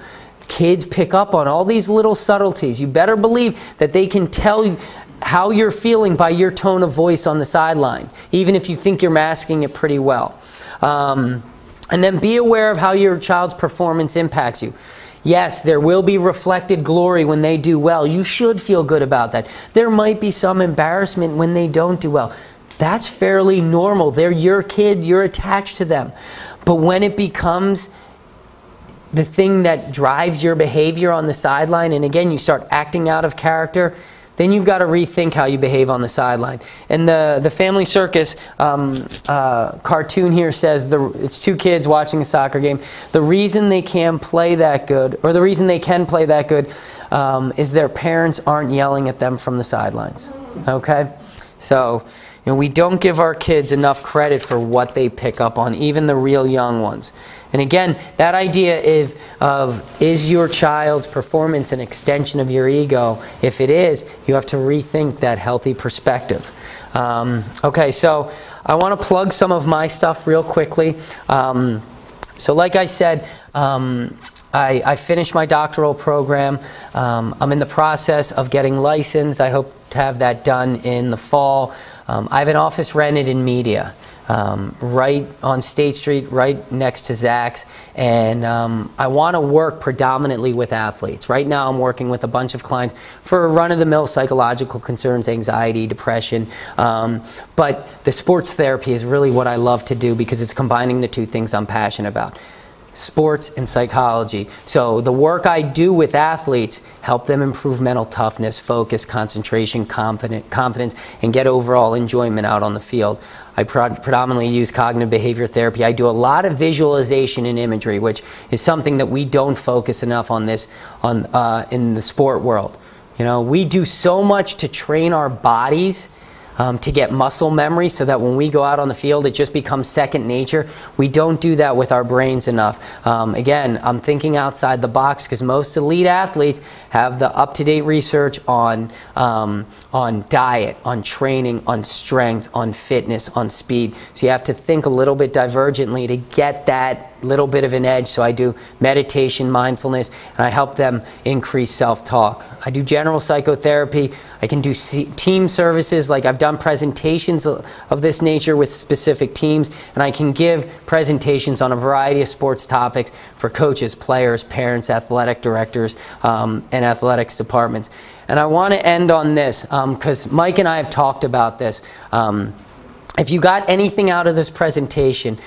Kids pick up on all these little subtleties. You better believe that they can tell you how you're feeling by your tone of voice on the sideline, even if you think you're masking it pretty well. And then be aware of how your child's performance impacts you. Yes, there will be reflected glory when they do well. You should feel good about that. There might be some embarrassment when they don't do well. That's fairly normal. They're your kid. You're attached to them. But when it becomes the thing that drives your behavior on the sideline, and again, you start acting out of character, then you've got to rethink how you behave on the sideline. And the Family Circus cartoon here says it's 2 kids watching a soccer game. The reason they can play that good, or the reason they can play that good, is their parents aren't yelling at them from the sidelines. Okay? So, you know, we don't give our kids enough credit for what they pick up on, even the real young ones. And again, that idea is your child's performance an extension of your ego? If it is, you have to rethink that healthy perspective. Okay, so I want to plug some of my stuff real quickly. So like I said, I finished my doctoral program. I'm in the process of getting licensed. I hope to have that done in the fall. I have an office rented in media. Right on State Street, right next to Zach's, and I want to work predominantly with athletes. Right now I'm working with a bunch of clients for run-of-the-mill psychological concerns, anxiety, depression, but the sports therapy is really what I love to do because it's combining the 2 things I'm passionate about. Sports and psychology. So the work I do with athletes help them improve mental toughness, focus, concentration, confidence, and get overall enjoyment out on the field. I predominantly use cognitive behavior therapy. I do a lot of visualization and imagery, which is something that we don't focus enough on in the sport world. You know, we do so much to train our bodies to get muscle memory so that when we go out on the field it just becomes second nature. We don't do that with our brains enough. Again, I'm thinking outside the box because most elite athletes have the up-to-date research on diet, on training, on strength, on fitness, on speed. So you have to think a little bit divergently to get that little bit of an edge. So I do meditation, mindfulness, and I help them increase self-talk. I do general psychotherapy. I can do team services, like I've done presentations of this nature with specific teams, and I can give presentations on a variety of sports topics for coaches, players, parents, athletic directors, and athletics departments. And I want to end on this, because Mike and I have talked about this. If you got anything out of this presentation,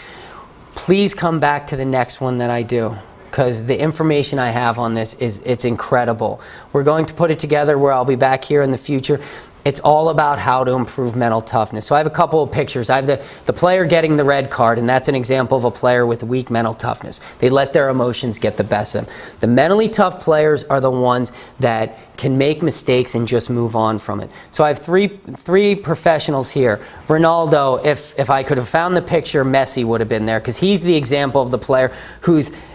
please come back to the next one that I do, because the information I have on this it's incredible. We're going to put it together where I'll be back here in the future. It's all about how to improve mental toughness. So I have a couple of pictures. I have the player getting the red card, and that's an example of a player with weak mental toughness. They let their emotions get the best of them. The mentally tough players are the ones that can make mistakes and just move on from it. So I have three professionals here. Ronaldo, if I could have found the picture, Messi would have been there, because he's the example of the player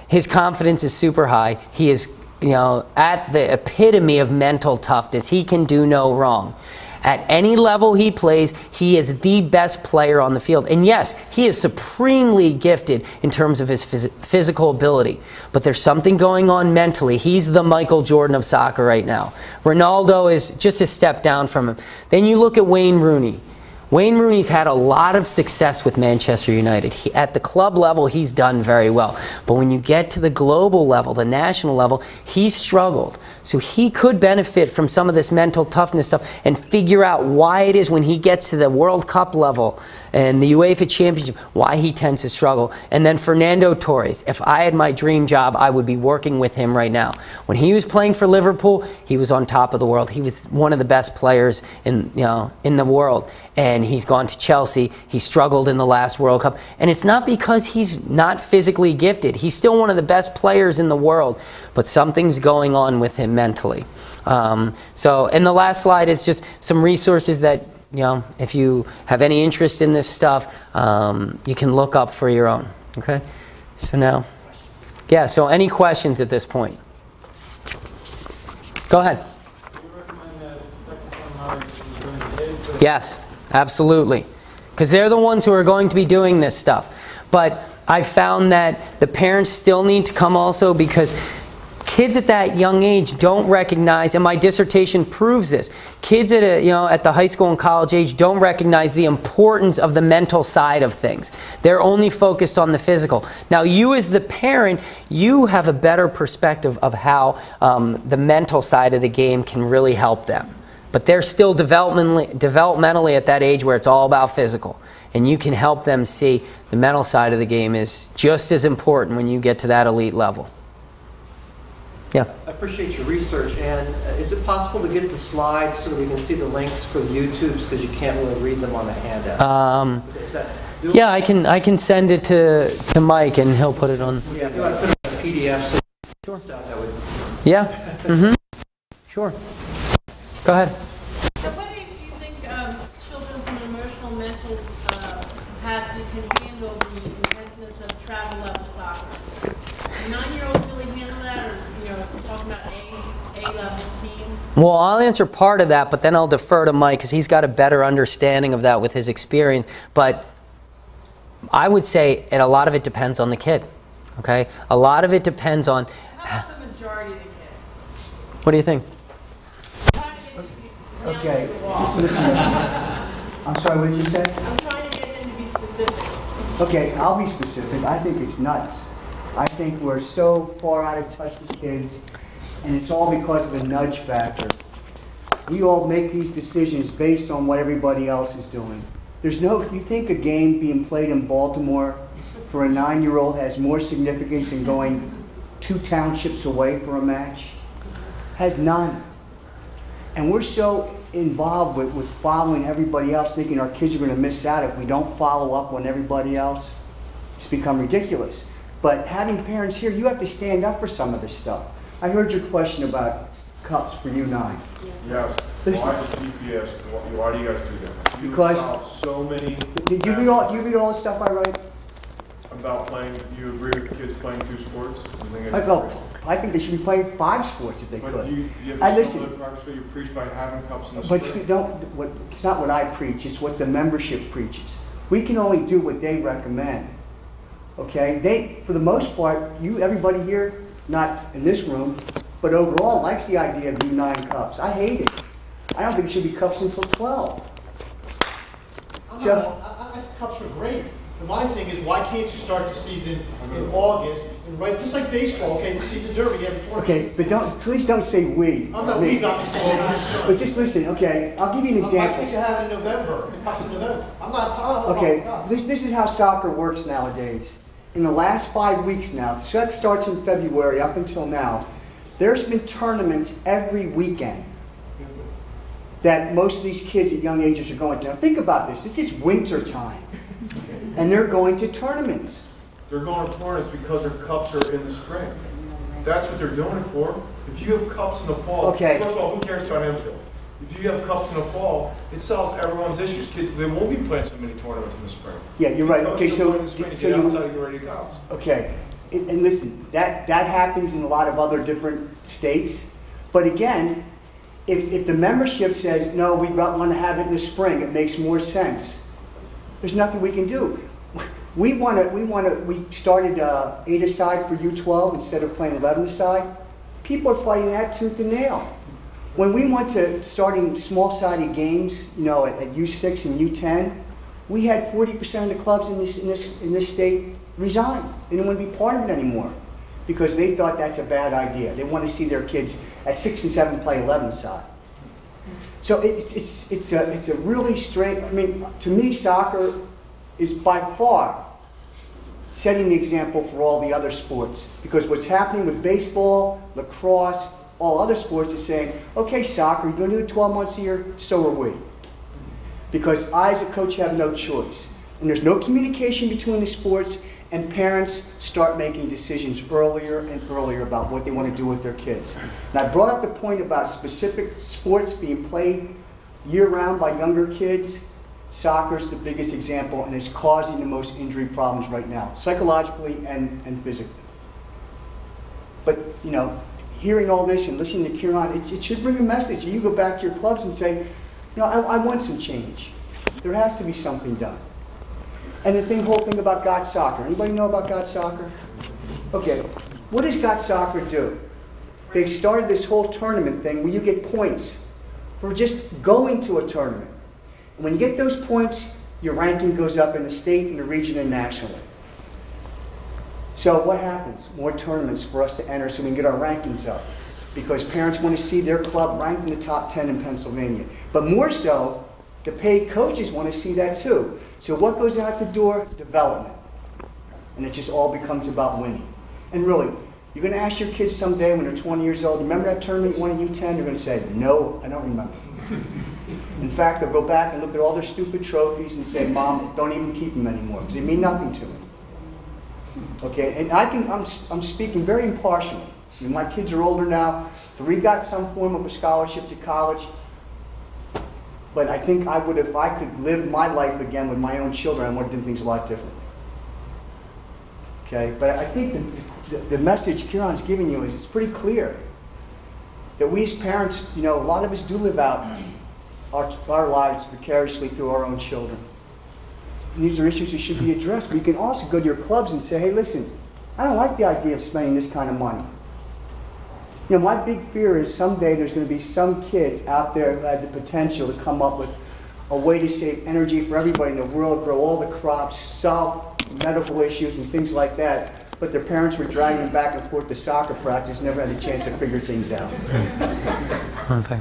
his confidence is super high. He is, you know, at the epitome of mental toughness. He can do no wrong. At any level he plays, he is the best player on the field. And yes, he is supremely gifted in terms of his physical ability. But there's something going on mentally. He's the Michael Jordan of soccer right now. Ronaldo is just a step down from him. Then you look at Wayne Rooney. Wayne Rooney's had a lot of success with Manchester United. At the club level, he's done very well. But when you get to the global level, the national level, he's struggled. So he could benefit from some of this mental toughness stuff and figure out why it is when he gets to the World Cup level and the UEFA Championship, why he tends to struggle. And then Fernando Torres, if I had my dream job, I would be working with him right now. When he was playing for Liverpool, he was on top of the world. He was one of the best players in the world. And he's gone to Chelsea. He struggled in the last World Cup. And it's not because he's not physically gifted. He's still one of the best players in the world. But something's going on with him mentally. And the last slide is just some resources that, if you have any interest in this stuff, you can look up for your own. Okay? So now, yeah, so any questions at this point? Go ahead. Do you recommend that second seminar is doing the kids? Or Yes, absolutely. Because they're the ones who are going to be doing this stuff. But I found that the parents still need to come also, because kids at that young age don't recognize, and my dissertation proves this, kids at the high school and college age don't recognize the importance of the mental side of things. They're only focused on the physical. Now you as the parent, you have a better perspective of how the mental side of the game can really help them. But they're still developmentally at that age where it's all about physical. And you can help them see the mental side of the game is just as important when you get to that elite level. Yeah. I appreciate your research. And is it possible to get the slides so that we can see the links for the YouTubes, because you can't really read them on the handout? Is that doable? Yeah, I can send it to Mike and he'll put it on. Yeah, if you want to put it on a PDF. So Sure. that would. Yeah. Mm-hmm. Sure. Go ahead. At what age do you think children from an emotional, mental capacity can handle the intenseness of travel level soccer? 9-year-olds really handle that, or if we're talking about A-level teams? Well, I'll answer part of that, but then I'll defer to Mike because he's got a better understanding of that with his experience. But I would say a lot of it depends on the kid. Okay, a lot of it depends on. How about the majority of the kids? What do you think? Okay, listen, I'm sorry, what did you say? I'm trying to get them to be specific. Okay, I'll be specific. I think it's nuts. I think we're so far out of touch with kids, and it's all because of a nudge factor. We all make these decisions based on what everybody else is doing. You think a game being played in Baltimore for a 9-year-old has more significance than going 2 townships away for a match? Has none. And we're so involved with following everybody else, thinking our kids are going to miss out if we don't follow up on everybody else. It's become ridiculous. But having parents here, you have to stand up for some of this stuff. I heard your question about cups for U9. Yes. Listen. Why the GPS? Why do you guys do that? Because so many. Did you read all the stuff I write? About playing. You agree with kids playing 2 sports? I think they should be playing 5 sports if they But could. you I have listen. to practice what you preach by having cups in the But spring. you don't. It's not what I preach. It's what the membership preaches. We can only do what they recommend. Okay? For the most part, everybody here, not in this room, but overall, likes the idea of U9 cups. I hate it. I don't think it should be cups until 12. I think cups are great. But my thing is, why can't you start the season in August, and right, just like baseball, okay, the season's over, you have a tournament. Okay, but please don't say we. I'm not we, I'm just saying, I'm sure. But just listen, okay, I'll give you an Why can't you example. have it in November, the cups in November? I'm not Okay, this is how soccer works nowadays. In the last 5 weeks now, so that starts in February up until now, there's been tournaments every weekend that most of these kids at young ages are going to. Now think about this, this is winter time, and they're going to tournaments. They're going to tournaments because their cups are in the spring. That's what they're doing it for. If you have cups in the fall, Okay. First of all, who cares about infield? If you have cups in the fall, it solves everyone's issues. Kids, they won't be playing so many tournaments in the spring. Yeah, you're right. Okay, so in the spring to get outside and get ready to cups. Okay, and listen, that happens in a lot of other different states. But again, if the membership says, no, we want to have it in the spring, it makes more sense. There's nothing we can do. We started 8-a-side for U12 instead of playing 11-a-side. People are fighting that tooth and nail. When we went to starting small-sided games, at U6 and U10, we had 40% of the clubs in this state resign. They didn't want to be part of it anymore because they thought that's a bad idea. They want to see their kids at 6 and 7 play 11-a-side. So it's a really strange. I mean, to me, soccer is by far setting the example for all the other sports. Because what's happening with baseball, lacrosse, all other sports is saying, okay, soccer, you're going to do it 12 months a year, so are we. Because I, as a coach, have no choice. And there's no communication between the sports, and parents start making decisions earlier and earlier about what they want to do with their kids. And I brought up the point about specific sports being played year-round by younger kids. Soccer is the biggest example, and it's causing the most injury problems right now, psychologically and physically. But, you know, hearing all this and listening to Kieran, it should bring a message. You go back to your clubs and say, you know, I want some change. There has to be something done. And the whole thing about God Soccer. Anybody know about God Soccer? Okay, what does God Soccer do? They've started this whole tournament thing where you get points for just going to a tournament. And when you get those points, your ranking goes up in the state, in the region, and nationally. So what happens? More tournaments for us to enter so we can get our rankings up. Because parents want to see their club ranked in the top 10 in Pennsylvania. But more so, the paid coaches want to see that too. So what goes out the door? Development. And it just all becomes about winning. And really, you're going to ask your kids someday when they're 20 years old, remember that tournament you won at U10? They're going to say, no, I don't remember. In fact, they'll go back and look at all their stupid trophies and say, Mom, don't even keep them anymore, because they mean nothing to me. Okay, and I'm speaking very impartially. I mean, my kids are older now. 3 got some form of a scholarship to college. But I think I would, if I could live my life again with my own children, I would have done things a lot differently. Okay, but I think the message Kieran's giving you is it's pretty clear that we as parents, you know, a lot of us do live out our lives vicariously through our own children. And these are issues that should be addressed. But you can also go to your clubs and say, hey, listen, I don't like the idea of spending this kind of money. You know, my big fear is someday there's going to be some kid out there who had the potential to come up with a way to save energy for everybody in the world, grow all the crops, solve medical issues and things like that. But their parents were dragging them back and forth to soccer practice, never had a chance to figure things out. Okay.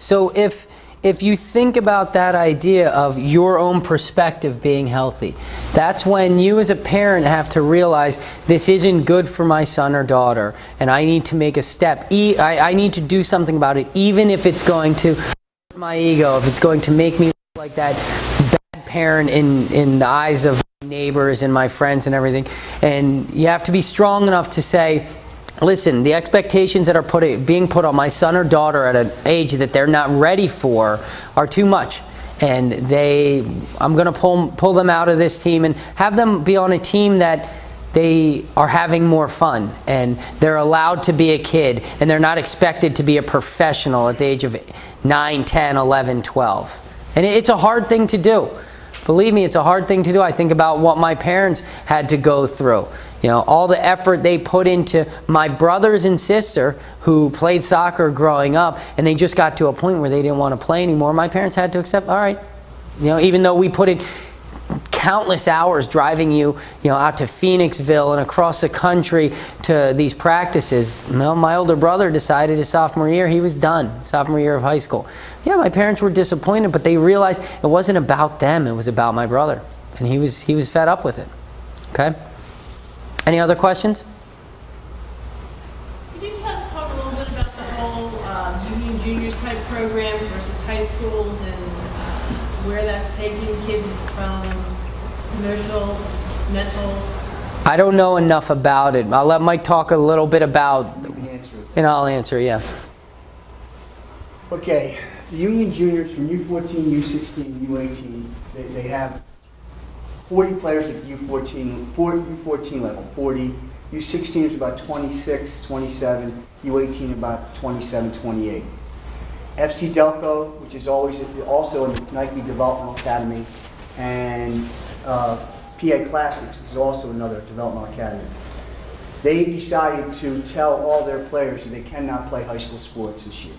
So if you think about that idea of your own perspective being healthy, that's when you as a parent have to realize this isn't good for my son or daughter, and I need to make a step. I need to do something about it, even if it's going to hurt my ego, if it's going to make me look like that bad parent in the eyes of my neighbors and my friends and everything. And you have to be strong enough to say, listen, the expectations that are being put on my son or daughter at an age that they're not ready for are too much. And I'm going to pull them out of this team and have them be on a team that they are having more fun and they're allowed to be a kid and they're not expected to be a professional at the age of 9, 10, 11, 12. And it's a hard thing to do. Believe me, it's a hard thing to do. I think about what my parents had to go through. You know, all the effort they put into my brothers and sister who played soccer growing up, and they just got to a point where they didn't want to play anymore. My parents had to accept, all right, you know, even though we put in countless hours driving you know, out to Phoenixville and across the country to these practices. Well, my older brother decided his sophomore year he was done, sophomore year of high school. Yeah, my parents were disappointed, but they realized it wasn't about them, it was about my brother. And he was fed up with it. Okay? Any other questions? Could you just talk a little bit about the whole union juniors type programs versus high schools and where that's taking kids from emotional, mental? I don't know enough about it. I'll let Mike talk a little bit about, and I'll answer, yeah. Okay, the union juniors from U14, U16, U18, they have 40 players at the U14 level, 40. U16 is about 26, 27. U18 about 27, 28. FC Delco, which is also in the Nike Developmental Academy, and PA Classics is also another developmental academy. They decided to tell all their players that they cannot play high school sports this year.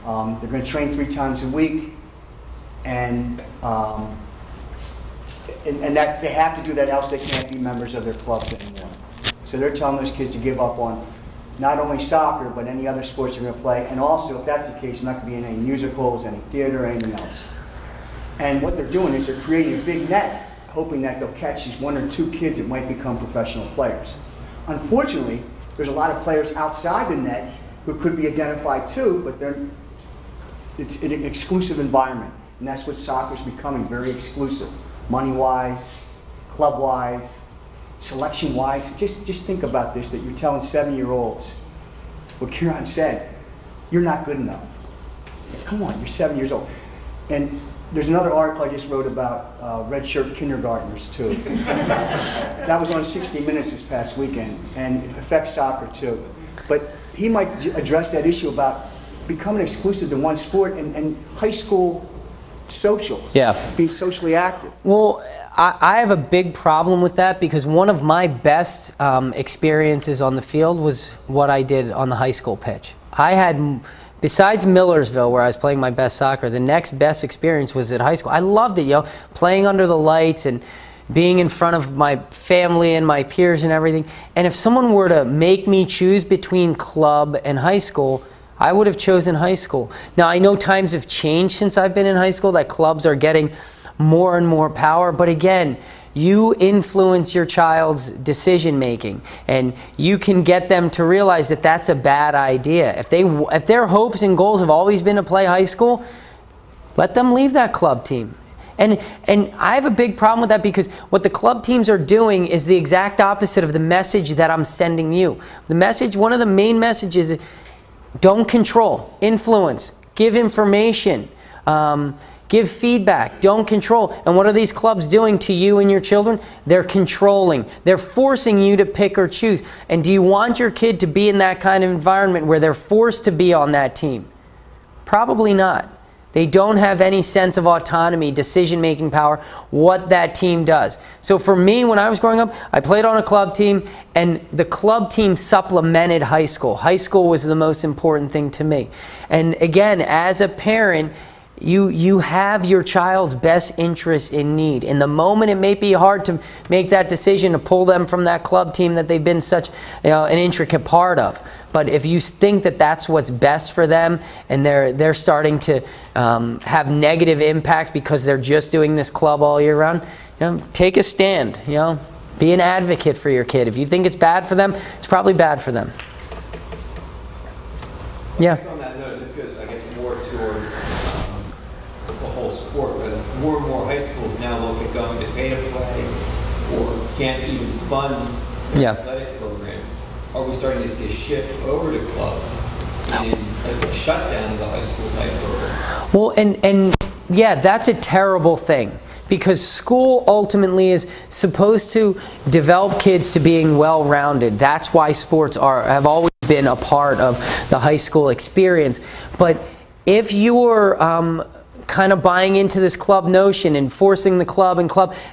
They're going to train 3 times a week, and that they have to do that, else they can't be members of their clubs anymore. So they're telling those kids to give up on not only soccer, but any other sports they're going to play. And also, if that's the case, not going to be in any musicals, any theater, anything else. And what they're doing is they're creating a big net, hoping that they'll catch these 1 or 2 kids that might become professional players. Unfortunately, there's a lot of players outside the net who could be identified too, but it's an exclusive environment. And that's what soccer's becoming, very exclusive. Money-wise, club-wise, selection-wise. Just think about this, that you're telling 7-year-olds, what Kieran said, you're not good enough. Come on, you're 7 years old. And there's another article I just wrote about red shirt kindergartners too. That was on 60 Minutes this past weekend, and it affects soccer too. But he might address that issue about becoming exclusive to one sport and high school socials, being socially active. Well, I have a big problem with that because one of my best experiences on the field was what I did on the high school pitch. I had, besides Millersville, where I was playing my best soccer, the next best experience was at high school. I loved it, you know, playing under the lights and being in front of my family and my peers and everything. And if someone were to make me choose between club and high school, I would have chosen high school. Now, I know times have changed since I've been in high school, that clubs are getting more and more power, but again, you influence your child's decision making, and you can get them to realize that that's a bad idea. If their hopes and goals have always been to play high school, let them leave that club team. And I have a big problem with that because what the club teams are doing is the exact opposite of the message that I'm sending you. The message, one of the main messages is don't control, influence, give information, give feedback, don't control. And what are these clubs doing to you and your children? They're controlling. They're forcing you to pick or choose. And do you want your kid to be in that kind of environment where they're forced to be on that team? Probably not. They don't have any sense of autonomy, decision-making power, what that team does. So for me, when I was growing up, I played on a club team, and the club team supplemented high school. High school was the most important thing to me. And again, as a parent, you have your child's best interest in need. In the moment, it may be hard to make that decision to pull them from that club team that they've been such an intricate part of. But if you think that that's what's best for them, and they're starting to have negative impacts because they're just doing this club all year round, take a stand. Be an advocate for your kid. If you think it's bad for them, it's probably bad for them. Yeah. On that note, this goes, I guess, more toward the whole sport, because more and more high schools now look at going to pay to play or can't even fund athletic programs. Are we starting to see a shift over to club and a shutdown of the high school type program? Well, and yeah, that's a terrible thing, because school ultimately is supposed to develop kids to being well-rounded. That's why sports have always been a part of the high school experience. But if you're kind of buying into this club notion and forcing the club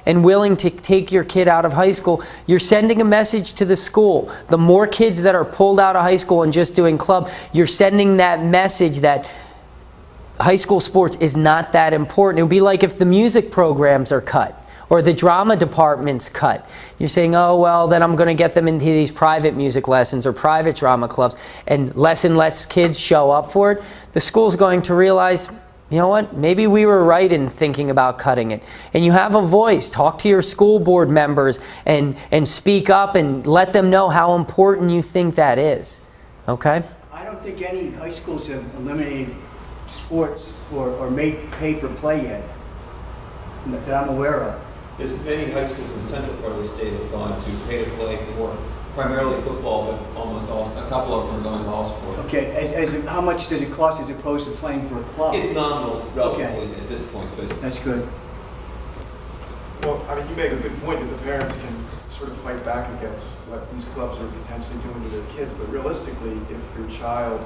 and willing to take your kid out of high school, you're sending a message to the school. The more kids that are pulled out of high school and just doing club, you're sending that message that high school sports is not that important. It would be like if the music programs are cut or the drama department's cut. You're saying, oh, well, then I'm going to get them into these private music lessons or private drama clubs, and less kids show up for it. The school's going to realize, you know what, maybe we were right in thinking about cutting it. And you have a voice. Talk to your school board members and speak up and let them know how important you think that is. Okay? I don't think any high schools have eliminated sports or made pay-for-play yet that I'm aware of. There's many high schools in the central part of the state have gone to pay to play for primarily football, but almost a couple of them are going to all sports. Okay, how much does it cost as opposed to playing for a club? It's nominal, relatively, at this point, but that's good. Well, I mean, you make a good point that the parents can sort of fight back against what these clubs are potentially doing to their kids, but realistically, if your child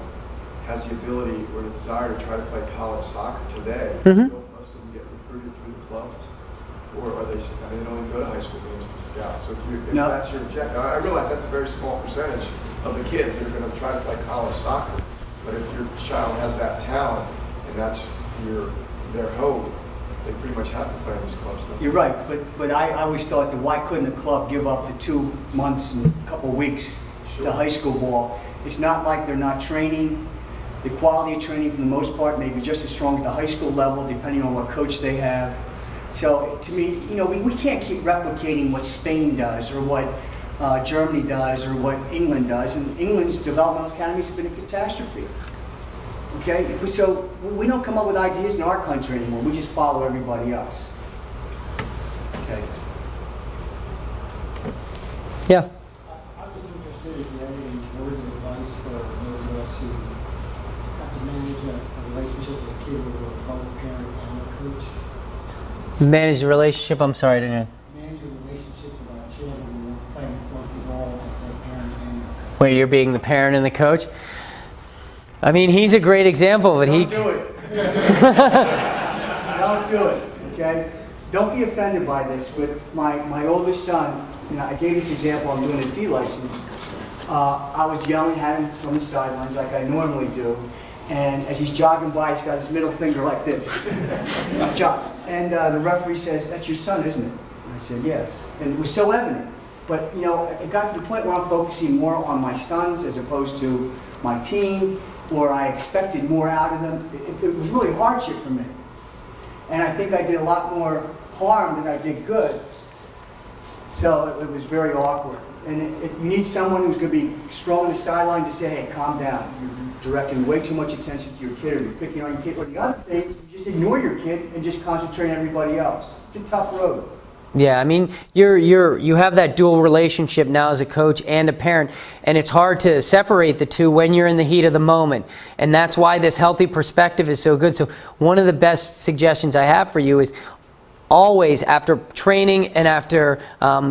has the ability or the desire to try to play college soccer today, most of them get recruited through the clubs, or are they don't even go to high school games to scout. So if that's your objective, I realize that's a very small percentage of the kids that are going to try to play college soccer, but if your child has that talent and that's their hope, they pretty much have to play in these clubs. You're right, but I always thought that why couldn't a club give up the 2 months and a couple weeks to high school ball? It's not like they're not training. The quality of training, for the most part, may be just as strong at the high school level, depending on what coach they have. So to me, you know, we can't keep replicating what Spain does or what Germany does or what England does. And England's developmental academy has been a catastrophe. Okay, so we don't come up with ideas in our country anymore. We just follow everybody else. Okay. Yeah. I was interested if you had any words of advice for those of us who have to manage a relationship with a kid with both a parent and a coach. Manage the relationship, I'm sorry, I didn't know. Manage the relationship with our children when we're playing both the role as a parent and a coach. Where you're being the parent and the coach. I mean, he's a great example, but Don't do it. Don't do it, okay? Don't be offended by this. With my oldest son, you know, I gave this example, I'm doing a D license. I was yelling at him from the sidelines like I normally do. And as he's jogging by, he's got his middle finger like this. And the referee says, "That's your son, isn't it?" And I said, "Yes." And it was so evident. But, you know, it got to the point where I'm focusing more on my sons as opposed to my team, or I expected more out of them. It was really hardship for me. And I think I did a lot more harm than I did good. So it was very awkward. And you need someone who's going to be strong on the sideline to say, "Hey, calm down. You're directing way too much attention to your kid, or you're picking on your kid." Or the other thing, you just ignore your kid and just concentrate on everybody else. It's a tough road. Yeah, I mean, you have that dual relationship now as a coach and a parent, and it's hard to separate the two when you're in the heat of the moment. And that's why this healthy perspective is so good. So one of the best suggestions I have for you is always, after training and after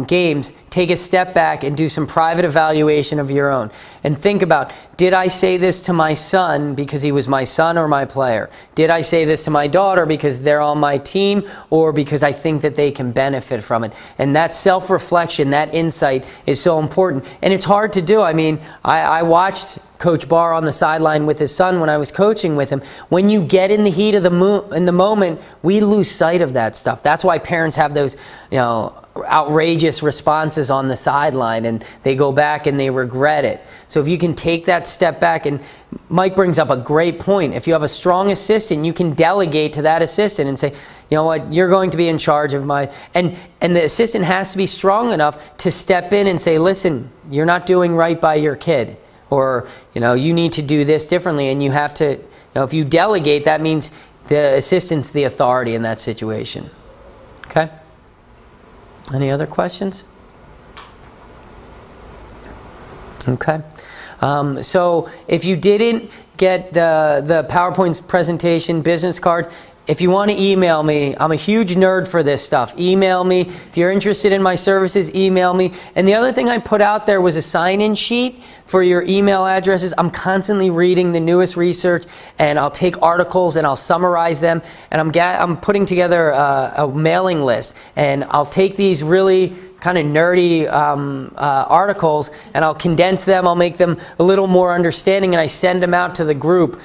games, take a step back and do some private evaluation of your own. And think about, did I say this to my son because he was my son or my player? Did I say this to my daughter because they're on my team or because I think that they can benefit from it? And that self-reflection, that insight is so important. And it's hard to do. I mean, I watched Coach Barr on the sideline with his son when I was coaching with him. When you get in the heat of the moment, we lose sight of that stuff. That's why parents have those, you know, outrageous responses on the sideline, and they go back and they regret it. So if you can take that step back, and Mike brings up a great point. If you have a strong assistant, you can delegate to that assistant and say, you know what, you're going to be in charge of my, and the assistant has to be strong enough to step in and say, listen, you're not doing right by your kid. Or, you know, you need to do this differently, and you have to, you know, if you delegate, that means the assistant's the authority in that situation. Okay? Any other questions? Okay. So if you didn't get the PowerPoint presentation, business cards, if you want to email me, I'm a huge nerd for this stuff. Email me. If you're interested in my services, email me. And the other thing I put out there was a sign-in sheet for your email addresses. I'm constantly reading the newest research, and I'll take articles and I'll summarize them. And I'm putting together a mailing list, and I'll take these really kind of nerdy articles, and I'll condense them. I'll make them a little more understanding, and I send them out to the group.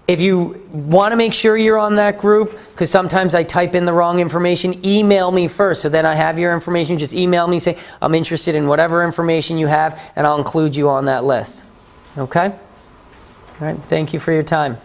If you want to make sure you're on that group, because sometimes I type in the wrong information, email me first. So then I have your information. Just email me, say, I'm interested in whatever information you have, and I'll include you on that list. Okay? All right. Thank you for your time.